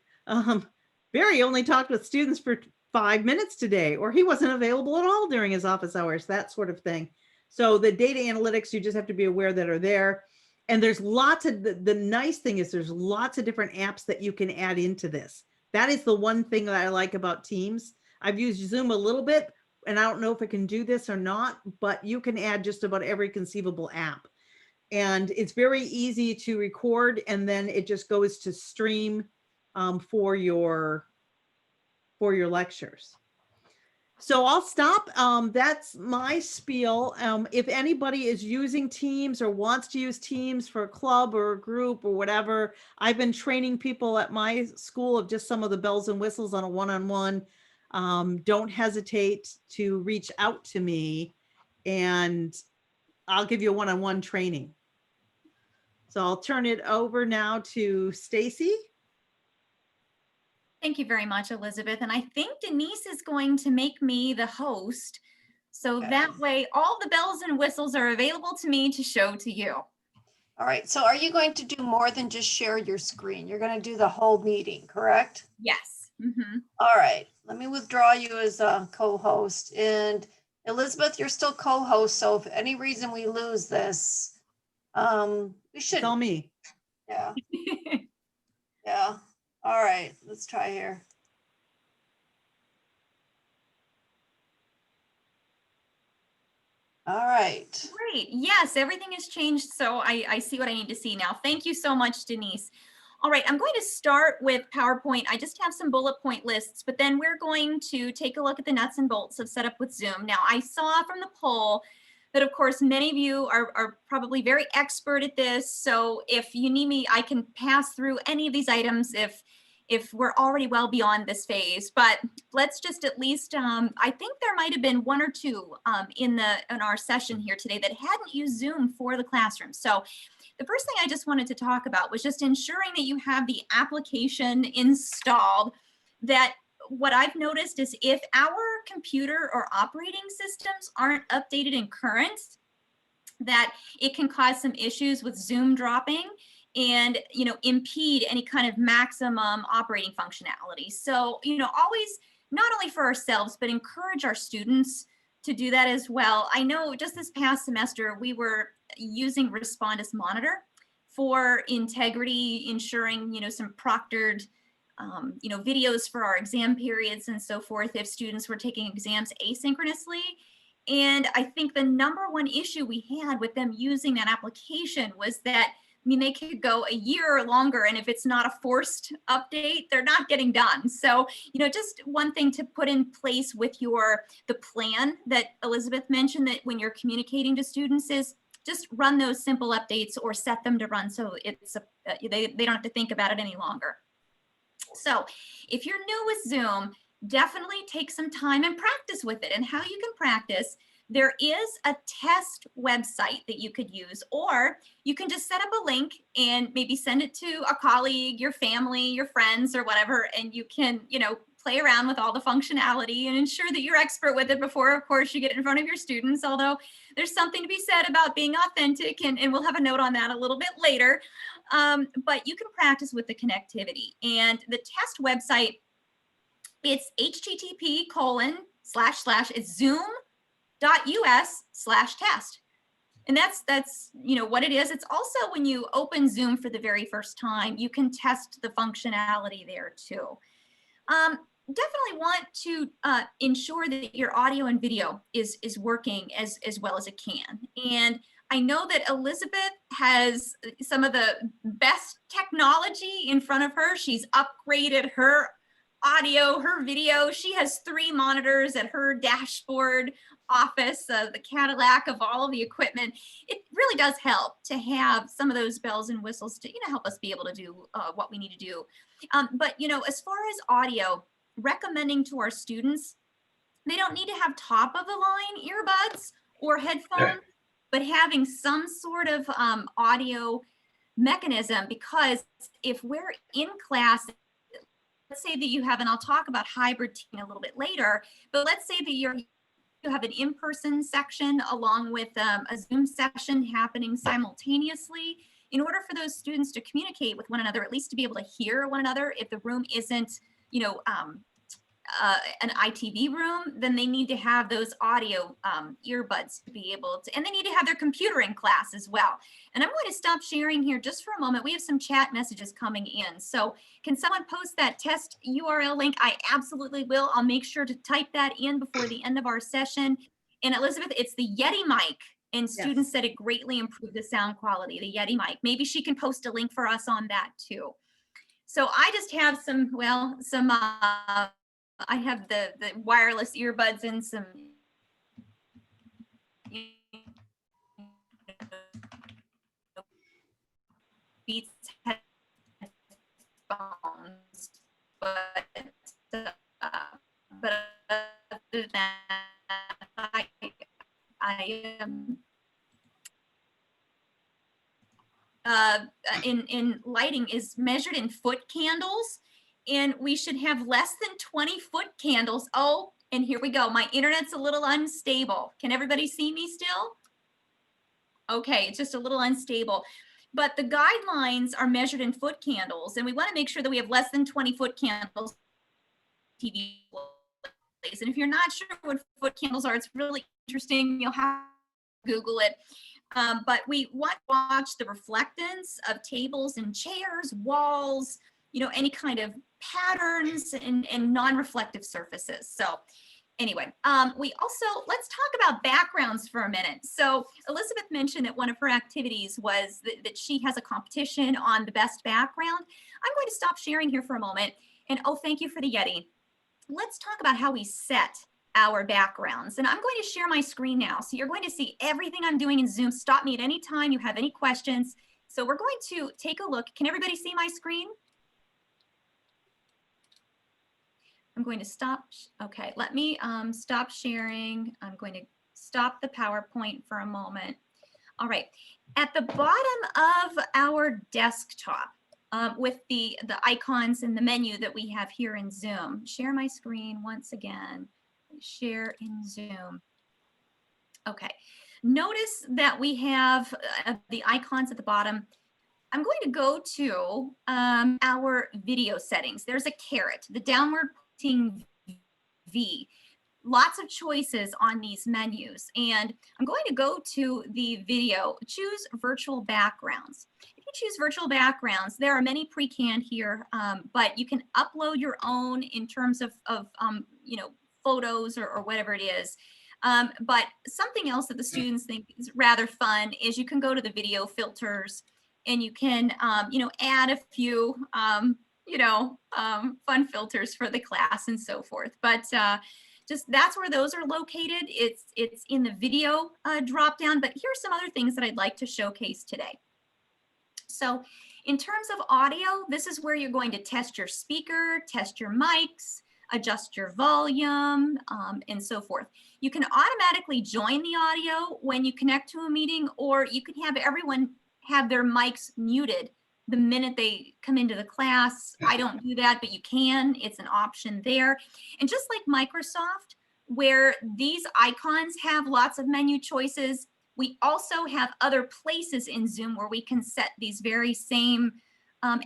Barry only talked with students for 5 minutes today, or he wasn't available at all during his office hours, that sort of thing. So the data analytics, you just have to be aware that are there. And there's lots of, the nice thing is there's lots of different apps that you can add into this. That is the one thing that I like about Teams. I've used Zoom a little bit, and I don't know if it can do this or not, but you can add just about every conceivable app. And it's very easy to record, and then it just goes to stream for your lectures. So I'll stop. That's my spiel. If anybody is using Teams or wants to use Teams for a club or a group or whatever, I've been training people at my school of just some of the bells and whistles on a one-on-one. Don't hesitate to reach out to me, and I'll give you a one-on-one training. So I'll turn it over now to Stacy. Thank you very much, Elizabeth. And I think Denise is going to make me the host. So that way all the bells and whistles are available to me to show to you. All right, so are you going to do more than just share your screen? You're going to do the whole meeting, correct? Yes. Mm-hmm. All right, let me withdraw you as a co-host. And Elizabeth, you're still co-host, so if any reason we lose this, we should. Tell me. Yeah. Yeah. All right, let's try here. All right. Great. Yes, everything has changed. So I see what I need to see now. Thank you so much, Denise. All right, I'm going to start with PowerPoint. I just have some bullet point lists, but then we're going to take a look at the nuts and bolts of setup with Zoom. Now, I saw from the poll that, of course, many of you are probably very expert at this. So if you need me, I can pass through any of these items if we're already well beyond this phase. But let's just at least, I think there might have been one or two in our session here today that hadn't used Zoom for the classroom. So the first thing I just wanted to talk about was just ensuring that you have the application installed. That what I've noticed is if our computer or operating systems aren't updated and current, that it can cause some issues with Zoom dropping and, you know, impede any kind of maximum operating functionality. So, you know, always, not only for ourselves, but encourage our students to do that as well. I know just this past semester, we were using Respondus Monitor for integrity, ensuring, you know, some proctored, you know, videos for our exam periods and so forth if students were taking exams asynchronously. And I think the number one issue we had with them using that application was that, I mean, they could go a year or longer, and if it's not a forced update, they're not getting done. So, you know, just one thing to put in place with the plan that Elizabeth mentioned, that when you're communicating to students, is just run those simple updates or set them to run so it's they don't have to think about it any longer. So if you're new with Zoom, definitely take some time and practice with it. And how you can practice, there is a test website that you could use, or you can just set up a link and maybe send it to a colleague, your family, your friends, or whatever, and you can, you know, play around with all the functionality and ensure that you're expert with it before, of course, you get it in front of your students, although there's something to be said about being authentic, and we'll have a note on that a little bit later. But you can practice with the connectivity. And the test website, it's http:// it's zoom.us/test. And that's you know what it is. It's also when you open Zoom for the very first time, you can test the functionality there too. Definitely want to ensure that your audio and video is working as well as it can. And I know that Elizabeth has some of the best technology in front of her. She's upgraded her audio, her video. She has 3 monitors at her dashboard office, the Cadillac of all of the equipment. It really does help to have some of those bells and whistles to, you know, help us be able to do what we need to do. But, you know, as far as audio, recommending to our students, they don't need to have top of the line earbuds or headphones, but having some sort of audio mechanism, because if we're in class, let's say that you have, and I'll talk about hybrid teaching a little bit later, but let's say that you have an in-person section along with a Zoom session happening simultaneously. In order for those students to communicate with one another, at least to be able to hear one another, if the room isn't, you know, an ITV room, then they need to have those audio earbuds to be able to, and they need to have their computer in class as well. And I'm going to stop sharing here just for a moment. We have some chat messages coming in. So can someone post that test URL link? I absolutely will. I'll make sure to type that in before the end of our session. And Elizabeth, it's the Yeti mic. And students said it greatly improved the sound quality, the Yeti mic. Maybe she can post a link for us on that too. So I just have some, well, some, I have the wireless earbuds and some Beats headphones, but other than that, I am in lighting is measured in foot candles, and we should have less than 20 foot candles. Oh, and here we go. My internet's a little unstable. Can everybody see me still? Okay, it's just a little unstable. But the guidelines are measured in foot candles, and we want to make sure that we have less than 20 foot candles TV plays. And if you're not sure what foot candles are, it's really interesting. You'll have to Google it. But we want to watch the reflectance of tables and chairs, walls, you know, any kind of patterns and non-reflective surfaces. So anyway, we also, let's talk about backgrounds for a minute. So Elizabeth mentioned that one of her activities was that she has a competition on the best background. I'm going to stop sharing here for a moment. And oh, thank you for the Yeti. Let's talk about how we set our backgrounds. And I'm going to share my screen now. So you're going to see everything I'm doing in Zoom. Stop me at any time you have any questions. So we're going to take a look. Can everybody see my screen? I'm going to stop. Okay, let me stop sharing. I'm going to stop the PowerPoint for a moment. All right, at the bottom of our desktop with the icons and the menu that we have here in Zoom, share my screen once again, share in Zoom. Okay, notice that we have the icons at the bottom. I'm going to go to our video settings. There's a caret, the downward V. Lots of choices on these menus, and I'm going to go to the video, choose virtual backgrounds. If you choose virtual backgrounds, there are many pre-canned here, but you can upload your own in terms of you know, photos or whatever it is. But something else that the students think is rather fun is you can go to the video filters and you can you know, add a few you know, fun filters for the class and so forth. But just that's where those are located. It's in the video drop down, but here's some other things that I'd like to showcase today. So in terms of audio, this is where you're going to test your speaker, test your mics, adjust your volume, and so forth. You can automatically join the audio when you connect to a meeting, or you can have everyone have their mics muted the minute they come into the class. I don't do that, but you can. It's an option there. And just like Microsoft, where these icons have lots of menu choices, we also have other places in Zoom where we can set these very same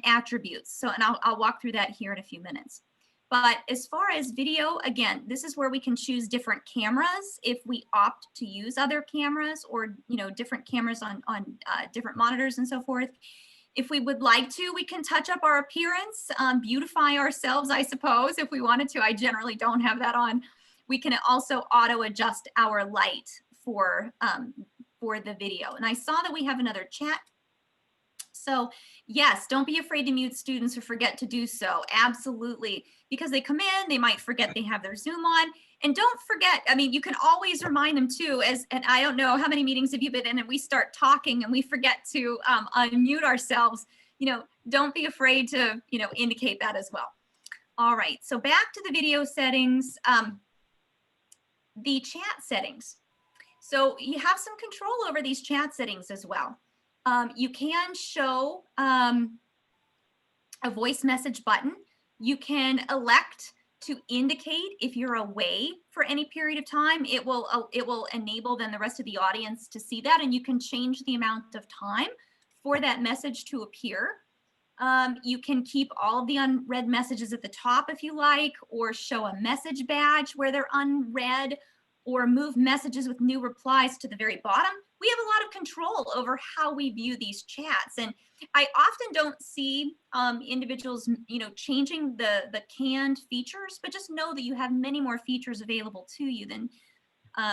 attributes. So, and I'll walk through that here in a few minutes. But as far as video, again, this is where we can choose different cameras if we opt to use other cameras, or, you know, different cameras on different monitors and so forth. If we would like to, we can touch up our appearance, beautify ourselves, I suppose, if we wanted to. I generally don't have that on. We can also auto adjust our light for the video. And I saw that we have another chat. So yes, don't be afraid to mute students or forget to do so. Absolutely. Because they come in, they might forget they have their Zoom on. And don't forget, I mean, you can always remind them too, and I don't know how many meetings have you been in and we start talking and we forget to unmute ourselves. You know, don't be afraid to, you know, indicate that as well. All right, so back to the video settings, the chat settings. So you have some control over these chat settings as well. You can show a voice message button. You can elect to indicate if you're away for any period of time. It will enable then the rest of the audience to see that, and you can change the amount of time for that message to appear. You can keep all of the unread messages at the top if you like, or show a message badge where they're unread, or move messages with new replies to the very bottom. We have a lot of control over how we view these chats. And I often don't see individuals, changing the canned features, but just know that you have many more features available to you than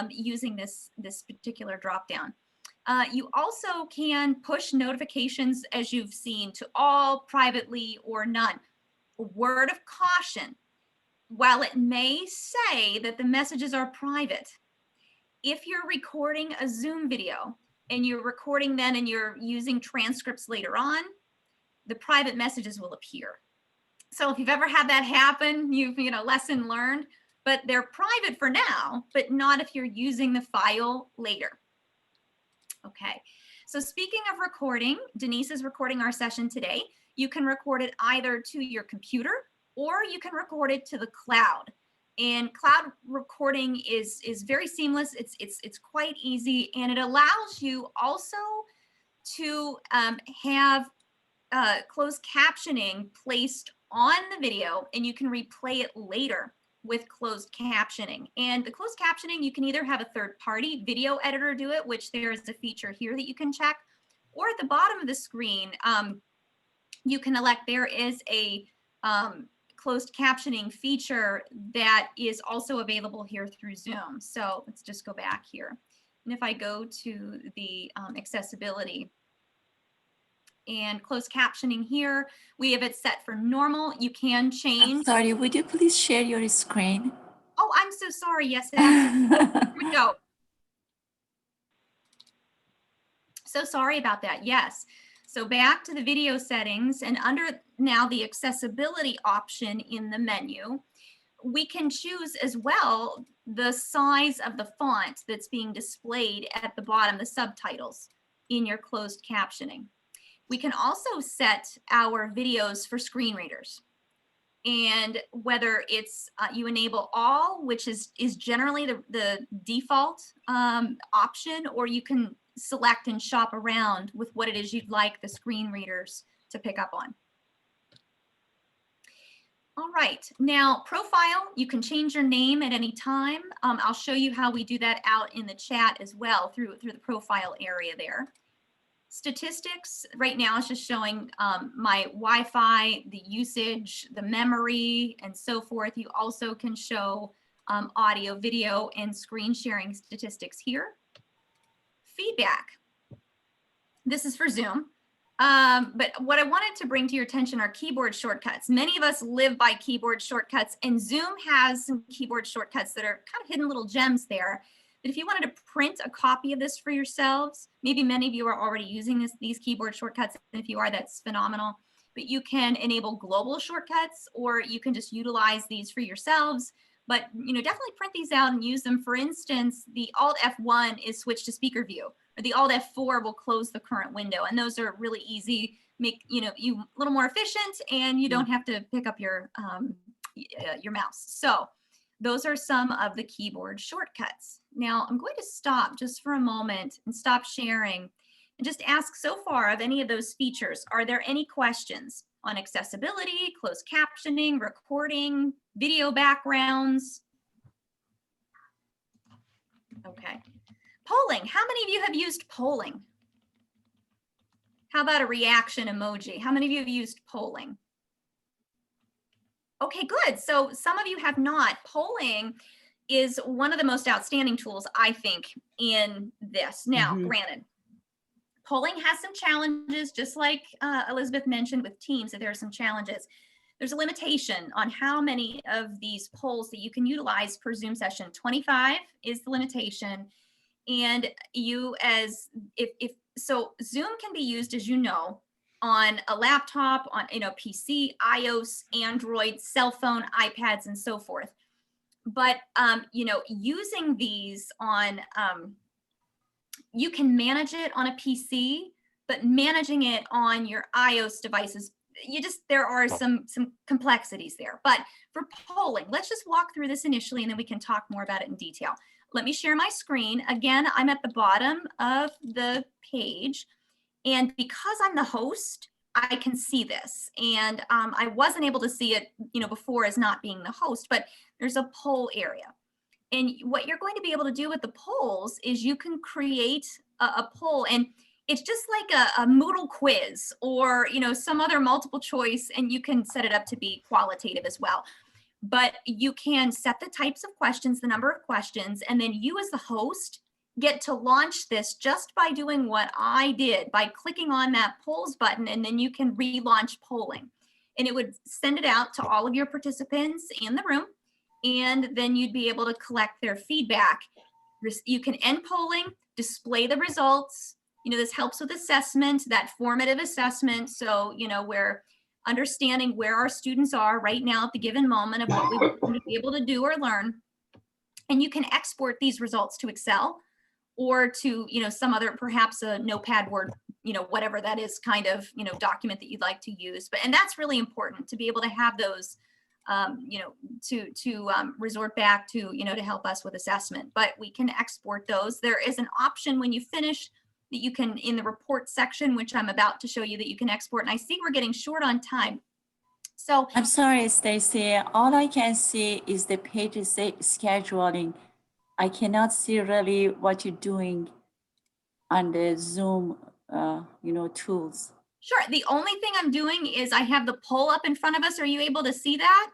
using this particular dropdown. You also can push notifications, as you've seen, to all, privately, or none. Word of caution: while it may say that the messages are private, if you're recording a Zoom video and you're recording then and you're using transcripts later on, the private messages will appear. So if you've ever had that happen, lesson learned, but they're private for now, but not if you're using the file later. Okay, so speaking of recording, Denise is recording our session today. You can record it either to your computer or you can record it to the cloud. And cloud recording is very seamless. It's quite easy, and it allows you also to have closed captioning placed on the video, and you can replay it later with closed captioning. And the closed captioning, you can either have a third-party video editor do it, which there is a feature here that you can check, or at the bottom of the screen, you can elect. There is a closed captioning feature that is also available here through Zoom. So let's just go back here. And if I go to the accessibility and closed captioning here, we have it set for normal. You can change. Sorry, would you please share your screen? Oh, I'm so sorry. Yes, it absolutely. Here we go. So sorry about that. Yes. So back to the video settings, and under now the accessibility option in the menu, we can choose as well the size of the font that's being displayed at the bottom, the subtitles in your closed captioning. We can also set our videos for screen readers, and whether it's you enable all, which is generally the default option, or you can select and shop around with what it is you'd like the screen readers to pick up on. All right, now profile, you can change your name at any time. I'll show you how we do that out in the chat as well through the profile area there. Statistics, right now it's just showing my Wi-Fi, the usage, the memory, and so forth. You also can show audio, video, and screen sharing statistics here. Feedback. This is for Zoom. But what I wanted to bring to your attention are keyboard shortcuts. Many of us live by keyboard shortcuts, and Zoom has some keyboard shortcuts that are kind of hidden little gems there. But if you wanted to print a copy of this for yourselves, maybe many of you are already using these keyboard shortcuts. And if you are, that's phenomenal. But you can enable global shortcuts, or you can just utilize these for yourselves. But definitely print these out and use them. For instance, the Alt F1 is switch to speaker view, or the Alt F4 will close the current window. And those are really easy, make you a little more efficient, and you don't have to pick up your mouse. So those are some of the keyboard shortcuts. Now I'm going to stop just for a moment and stop sharing and just ask, so far, of any of those features, are there any questions on accessibility, closed captioning, recording, video backgrounds? Okay. Polling. How many of you have used polling? How about a reaction emoji? How many of you have used polling? Okay, good. So some of you have not. Polling is one of the most outstanding tools, I think, in this. Now, granted, polling has some challenges, just like Elizabeth mentioned with Teams, that there are some challenges. There's a limitation on how many of these polls that you can utilize per Zoom session. 25 is the limitation. And you so Zoom can be used, as you know, on a laptop, on PC, iOS, Android, cell phone, iPads, and so forth. But using these on you can manage it on a PC, but managing it on your iOS devices, there are some complexities there. But for polling, let's just walk through this initially, and then we can talk more about it in detail. Let me share my screen. Again, I'm at the bottom of the page. And because I'm the host, I can see this. And I wasn't able to see it, before as not being the host, but there's a poll area. And what you're going to be able to do with the polls is you can create a poll, and it's just like a Moodle quiz or, some other multiple choice, and you can set it up to be qualitative as well. But you can set the types of questions, the number of questions, and then you as the host get to launch this just by doing what I did, by clicking on that polls button, and then you can relaunch polling. And it would send it out to all of your participants in the room, and then you'd be able to collect their feedback. You can end polling, display the results. This helps with assessment, that formative assessment. So, we're understanding where our students are right now at the given moment of what we want them to be able to do or learn. And you can export these results to Excel or to, some other, perhaps a Notepad, Word, whatever that is kind of, document that you'd like to use. And that's really important to be able to have those, to resort back to, to help us with assessment. But we can export those. There is an option when you finish that you can, in the report section, which I'm about to show you, that you can export. And I see we're getting short on time. So I'm sorry, Stacy. All I can see is the page scheduling. I cannot see really what you're doing on the Zoom, tools. Sure. The only thing I'm doing is I have the poll up in front of us. Are you able to see that?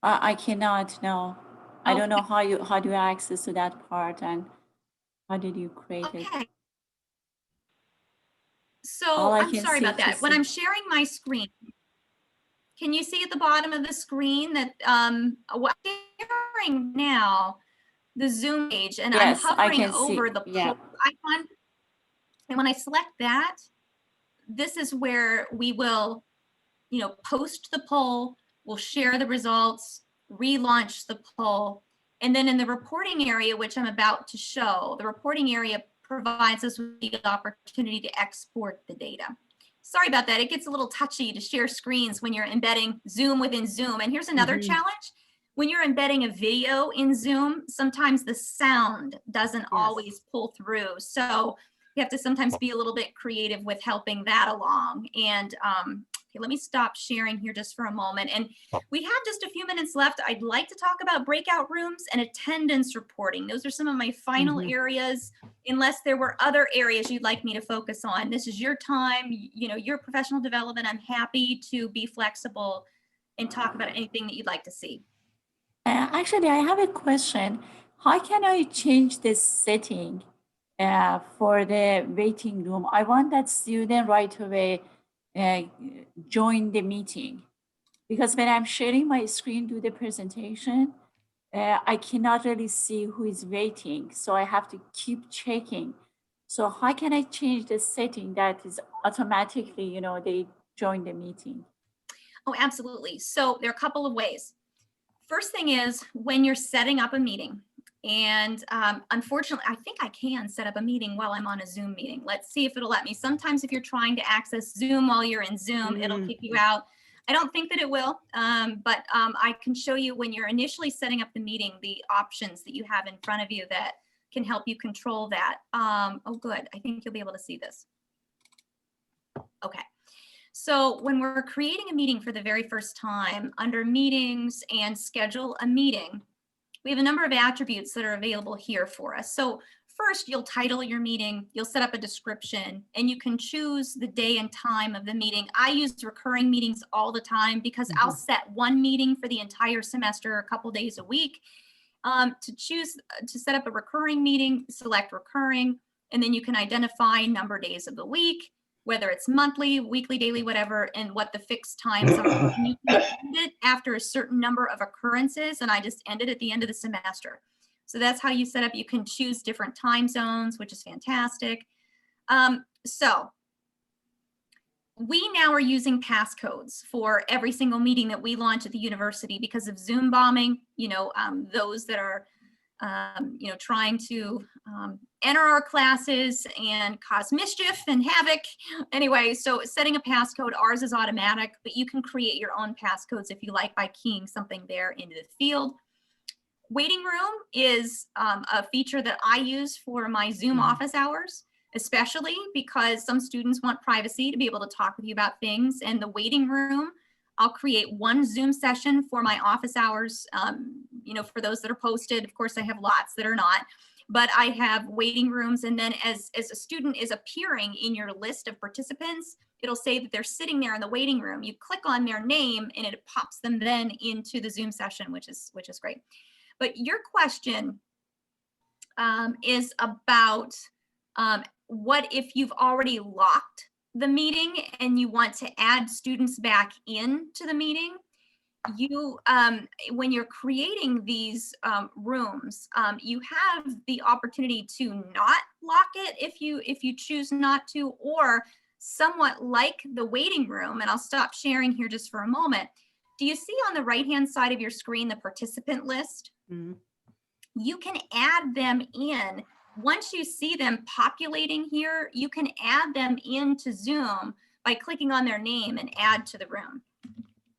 I cannot, no. I Okay. don't know how do you access to that part, and how did you create it? Okay. All So I I'm can sorry see about to that. When see- I'm sharing my screen, can you see at the bottom of the screen that what I'm sharing now, the Zoom page, and Yes, I'm I hovering can see, over the yeah. poll icon. And when I select that, this is where we will, post the poll, we'll share the results, relaunch the poll. And then in the reporting area, which I'm about to show, the reporting area provides us with the opportunity to export the data. Sorry about that. It gets a little touchy to share screens when you're embedding Zoom within Zoom. And here's another challenge. When you're embedding a video in Zoom, sometimes the sound doesn't always pull through. So you have to sometimes be a little bit creative with helping that along. And okay, let me stop sharing here just for a moment. And we have just a few minutes left. I'd like to talk about breakout rooms and attendance reporting. Those are some of my final areas, unless there were other areas you'd like me to focus on. This is your time, your professional development. I'm happy to be flexible and talk about anything that you'd like to see. Actually, I have a question. How can I change this setting for the waiting room? I want that student right away join the meeting, because when I'm sharing my screen, do the presentation, I cannot really see who is waiting. So I have to keep checking. So how can I change the setting that is automatically, they join the meeting? Oh, absolutely. So there are a couple of ways. First thing is when you're setting up a meeting, and unfortunately, I think I can set up a meeting while I'm on a Zoom meeting. Let's see if it'll let me. Sometimes if you're trying to access Zoom while you're in Zoom, it'll kick you out. I don't think that it will, but I can show you when you're initially setting up the meeting, the options that you have in front of you that can help you control that. Oh, good. I think you'll be able to see this. Okay. So when we're creating a meeting for the very first time, under meetings and schedule a meeting, we have a number of attributes that are available here for us. So first, you'll title your meeting, you'll set up a description, and you can choose the day and time of the meeting. I use recurring meetings all the time because I'll set one meeting for the entire semester, a couple days a week. To set up a recurring meeting, select recurring, and then you can identify number of days of the week, whether it's monthly, weekly, daily, whatever, and what the fixed times are. And you can end it after a certain number of occurrences, and I just ended at the end of the semester. So that's how you set up. You can choose different time zones, which is fantastic. So we now are using passcodes for every single meeting that we launch at the university because of Zoom bombing. Those that are trying to enter our classes and cause mischief and havoc. Anyway, so setting a passcode, ours is automatic, but you can create your own passcodes if you like by keying something there into the field. Waiting room is a feature that I use for my Zoom office hours. especially because some students want privacy to be able to talk with you about things. And the waiting room, I'll create one Zoom session for my office hours, for those that are posted. Of course, I have lots that are not, but I have waiting rooms. And then as a student is appearing in your list of participants, it'll say that they're sitting there in the waiting room. You click on their name and it pops them then into the Zoom session, which is great. But your question is about what if you've already locked the meeting and you want to add students back into the meeting. You, when you're creating these rooms, you have the opportunity to not lock it if you choose not to, or somewhat like the waiting room. And I'll stop sharing here just for a moment. Do you see on the right-hand side of your screen the participant list? Mm-hmm. You can add them in. Once you see them populating here, you can add them into Zoom by clicking on their name and add to the room.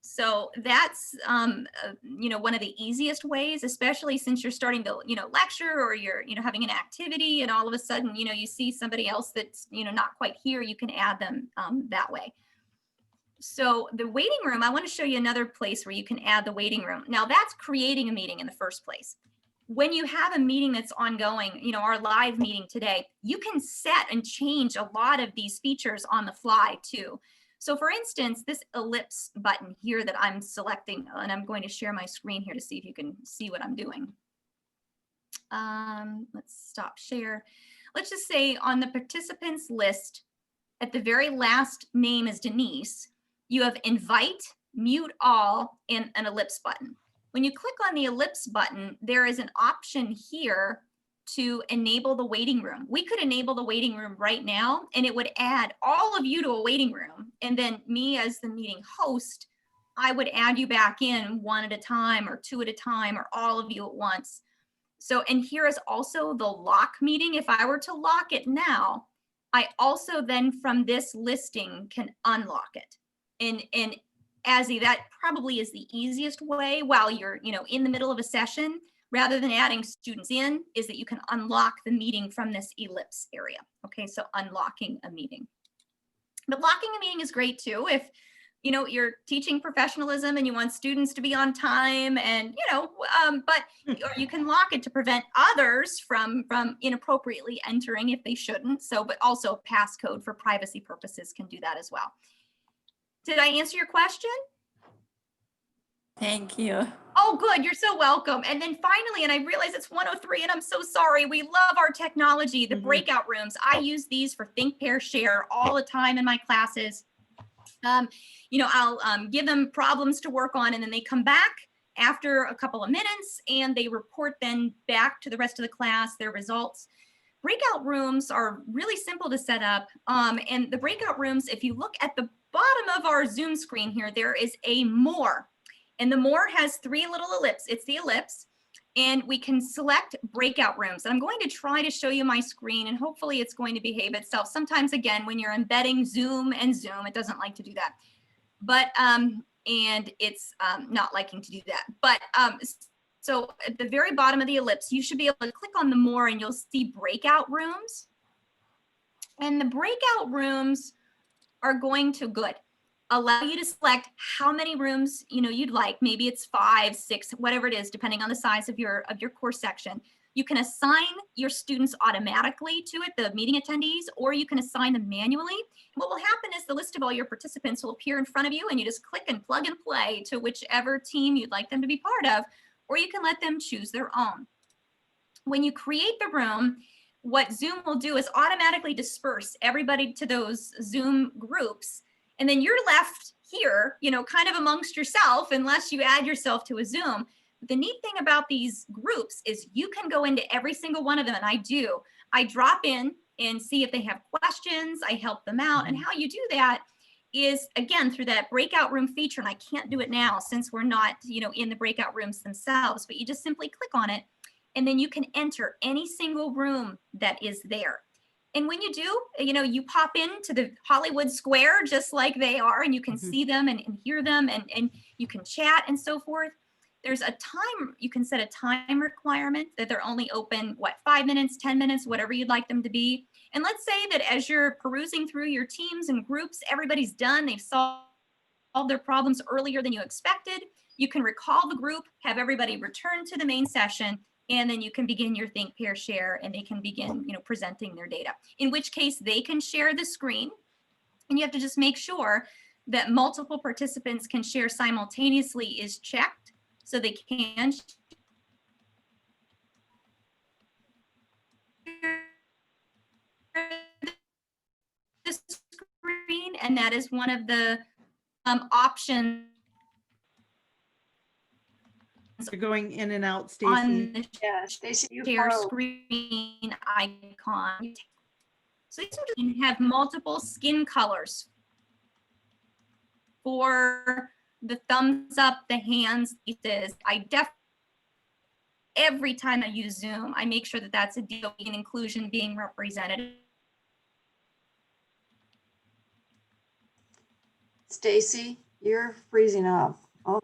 So that's, one of the easiest ways, especially since you're starting to, lecture, or you're, having an activity, and all of a sudden, you see somebody else that's, not quite here, you can add them that way. So the waiting room, I want to show you another place where you can add the waiting room. Now that's creating a meeting in the first place. When you have a meeting that's ongoing, our live meeting today, you can set and change a lot of these features on the fly too. So for instance, this ellipse button here that I'm selecting, and I'm going to share my screen here to see if you can see what I'm doing. Let's stop share. Let's just say on the participants list, at the very last name is Denise, you have invite, mute all, and an ellipse button. When you click on the ellipse button, there is an option here to enable the waiting room. We could enable the waiting room right now, and it would add all of you to a waiting room. And then me as the meeting host, I would add you back in one at a time, or two at a time, or all of you at once. So, and here is also the lock meeting. If I were to lock it now, I also then from this listing can unlock it. And Azzy, that probably is the easiest way while you're, in the middle of a session, rather than adding students in, is that you can unlock the meeting from this ellipse area. Okay, so unlocking a meeting. But locking a meeting is great too if, you're teaching professionalism and you want students to be on time, and, or you can lock it to prevent others from inappropriately entering if they shouldn't. So, but also passcode for privacy purposes can do that as well. Did I answer your question? Thank you. Oh, good. You're so welcome. And then finally, and I realize it's 1:03 and I'm so sorry. We love our technology, the breakout rooms. I use these for Think, Pair, Share all the time in my classes. I'll give them problems to work on, and then they come back after a couple of minutes and they report then back to the rest of the class their results. Breakout rooms are really simple to set up. And the breakout rooms, if you look at the bottom of our Zoom screen here, there is a more. And the more has three little ellipses. It's the ellipse. And we can select breakout rooms. And I'm going to try to show you my screen, and hopefully it's going to behave itself. Sometimes, again, when you're embedding Zoom and Zoom, it doesn't like to do that. But, and it's not liking to do that. But so at the very bottom of the ellipse, you should be able to click on the more and you'll see breakout rooms. And the breakout rooms are going to allow you to select how many rooms you'd like. Maybe it's 5, 6, whatever it is, depending on the size of your course section. You can assign your students automatically to it, the meeting attendees, or you can assign them manually. And what will happen is the list of all your participants will appear in front of you, and you just click and plug and play to whichever team you'd like them to be part of, or you can let them choose their own. When you create the room, what Zoom will do is automatically disperse everybody to those Zoom groups. And then you're left here, kind of amongst yourself, unless you add yourself to a Zoom. But the neat thing about these groups is you can go into every single one of them, and I do. I drop in and see if they have questions. I help them out. And how you do that is, again, through that breakout room feature. And I can't do it now since we're not, in the breakout rooms themselves, but you just simply click on it, and then you can enter any single room that is there. And when you do, you pop into the Hollywood Square just like they are, and you can see them and hear them, and you can chat and so forth. there's a time, you can set a time requirement that they're only open, 5 minutes, 10 minutes, whatever you'd like them to be. And let's say that as you're perusing through your teams and groups, everybody's done, they've solved their problems earlier than you expected. You can recall the group, have everybody return to the main session, and then you can begin your think, pair, share, and they can begin, presenting their data. In which case they can share the screen, and you have to just make sure that multiple participants can share simultaneously is checked, so they can share the screen, and that is one of the options You're going in and out, on Stacy. the Yeah, Stacy, you share froze. screen icon. So these can have multiple skin colors for the thumbs up, the hands, pieces. Every time I use Zoom, I make sure that that's a DOE and inclusion being represented. Stacy, you're freezing up. Oh,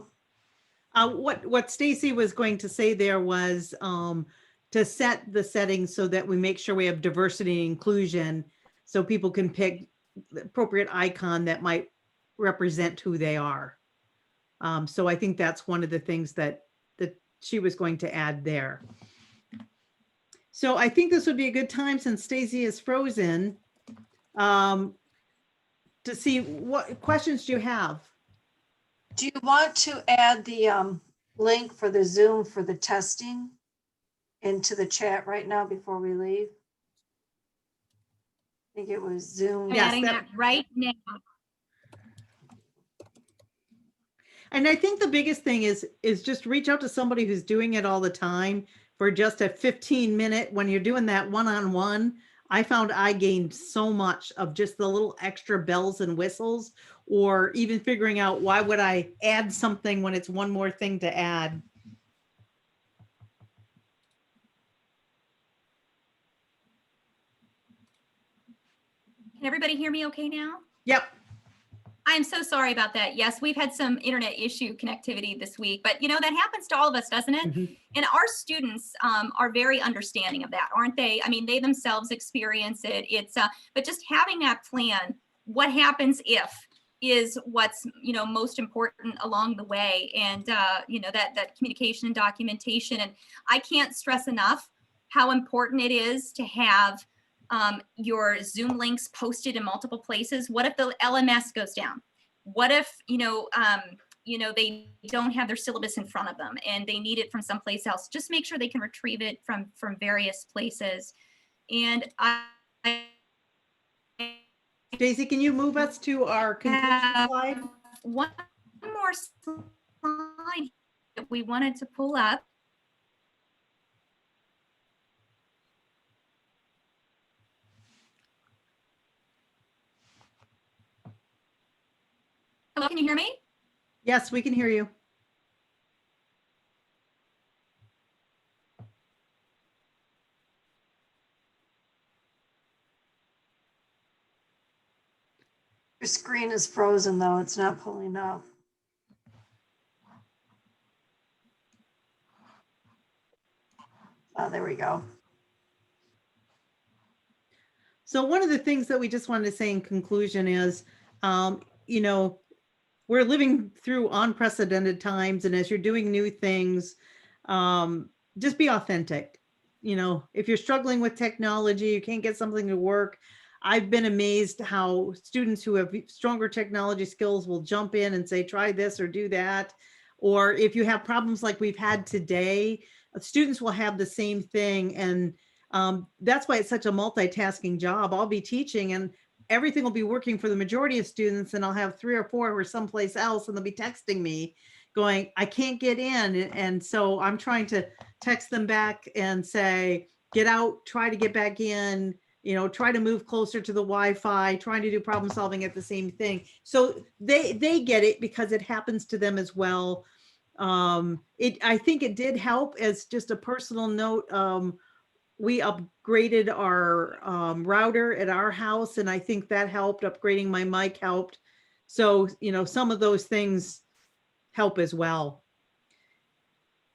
What Stacy was going to say there was to set the settings so that we make sure we have diversity and inclusion, so people can pick the appropriate icon that might represent who they are. So I think that's one of the things that she was going to add there. So I think this would be a good time, since Stacy is frozen, to see what questions do you have? do you want to add the link for the Zoom for the testing into the chat right now before we leave? I think it was Zoom. I'm Yes, adding that right now. And I think the biggest thing is just reach out to somebody who's doing it all the time for just a 15-minute. When you're doing that one-on-one, I found I gained so much of just the little extra bells and whistles, or even figuring out why would I add something when it's one more thing to add. Can everybody hear me okay now? Yep. I'm so sorry about that. Yes, we've had some internet issue connectivity this week, but that happens to all of us, doesn't it? Mhm. And our students are very understanding of that, aren't they? I mean, they themselves experience it. But just having that plan, what happens if, is what's most important along the way, and that communication and documentation. And I can't stress enough how important it is to have your Zoom links posted in multiple places. What if the LMS goes down? What if they don't have their syllabus in front of them and they need it from someplace else? Just make sure they can retrieve it from various places. And Daisy, can you move us to our conclusion slide? one more slide that we wanted to pull up. Hello, can you hear me? Yes, we can hear you. Your screen is frozen though. It's not pulling up. Oh, there we go. So one of the things that we just wanted to say in conclusion is, we're living through unprecedented times, and as you're doing new things, just be authentic. If you're struggling with technology, you can't get something to work. I've been amazed how students who have stronger technology skills will jump in and say, try this or do that. Or if you have problems like we've had today, students will have the same thing. And that's why it's such a multitasking job. I'll be teaching and everything will be working for the majority of students, and I'll have 3 or 4 who are someplace else, and they'll be texting me going, I can't get in. And so I'm trying to text them back and say, get out, try to get back in, try to move closer to the Wi-Fi, trying to do problem solving at the same thing. So they get it because it happens to them as well. I think it did help. As just a personal note, we upgraded our router at our house, and I think that helped. Upgrading my mic helped. So, some of those things help as well.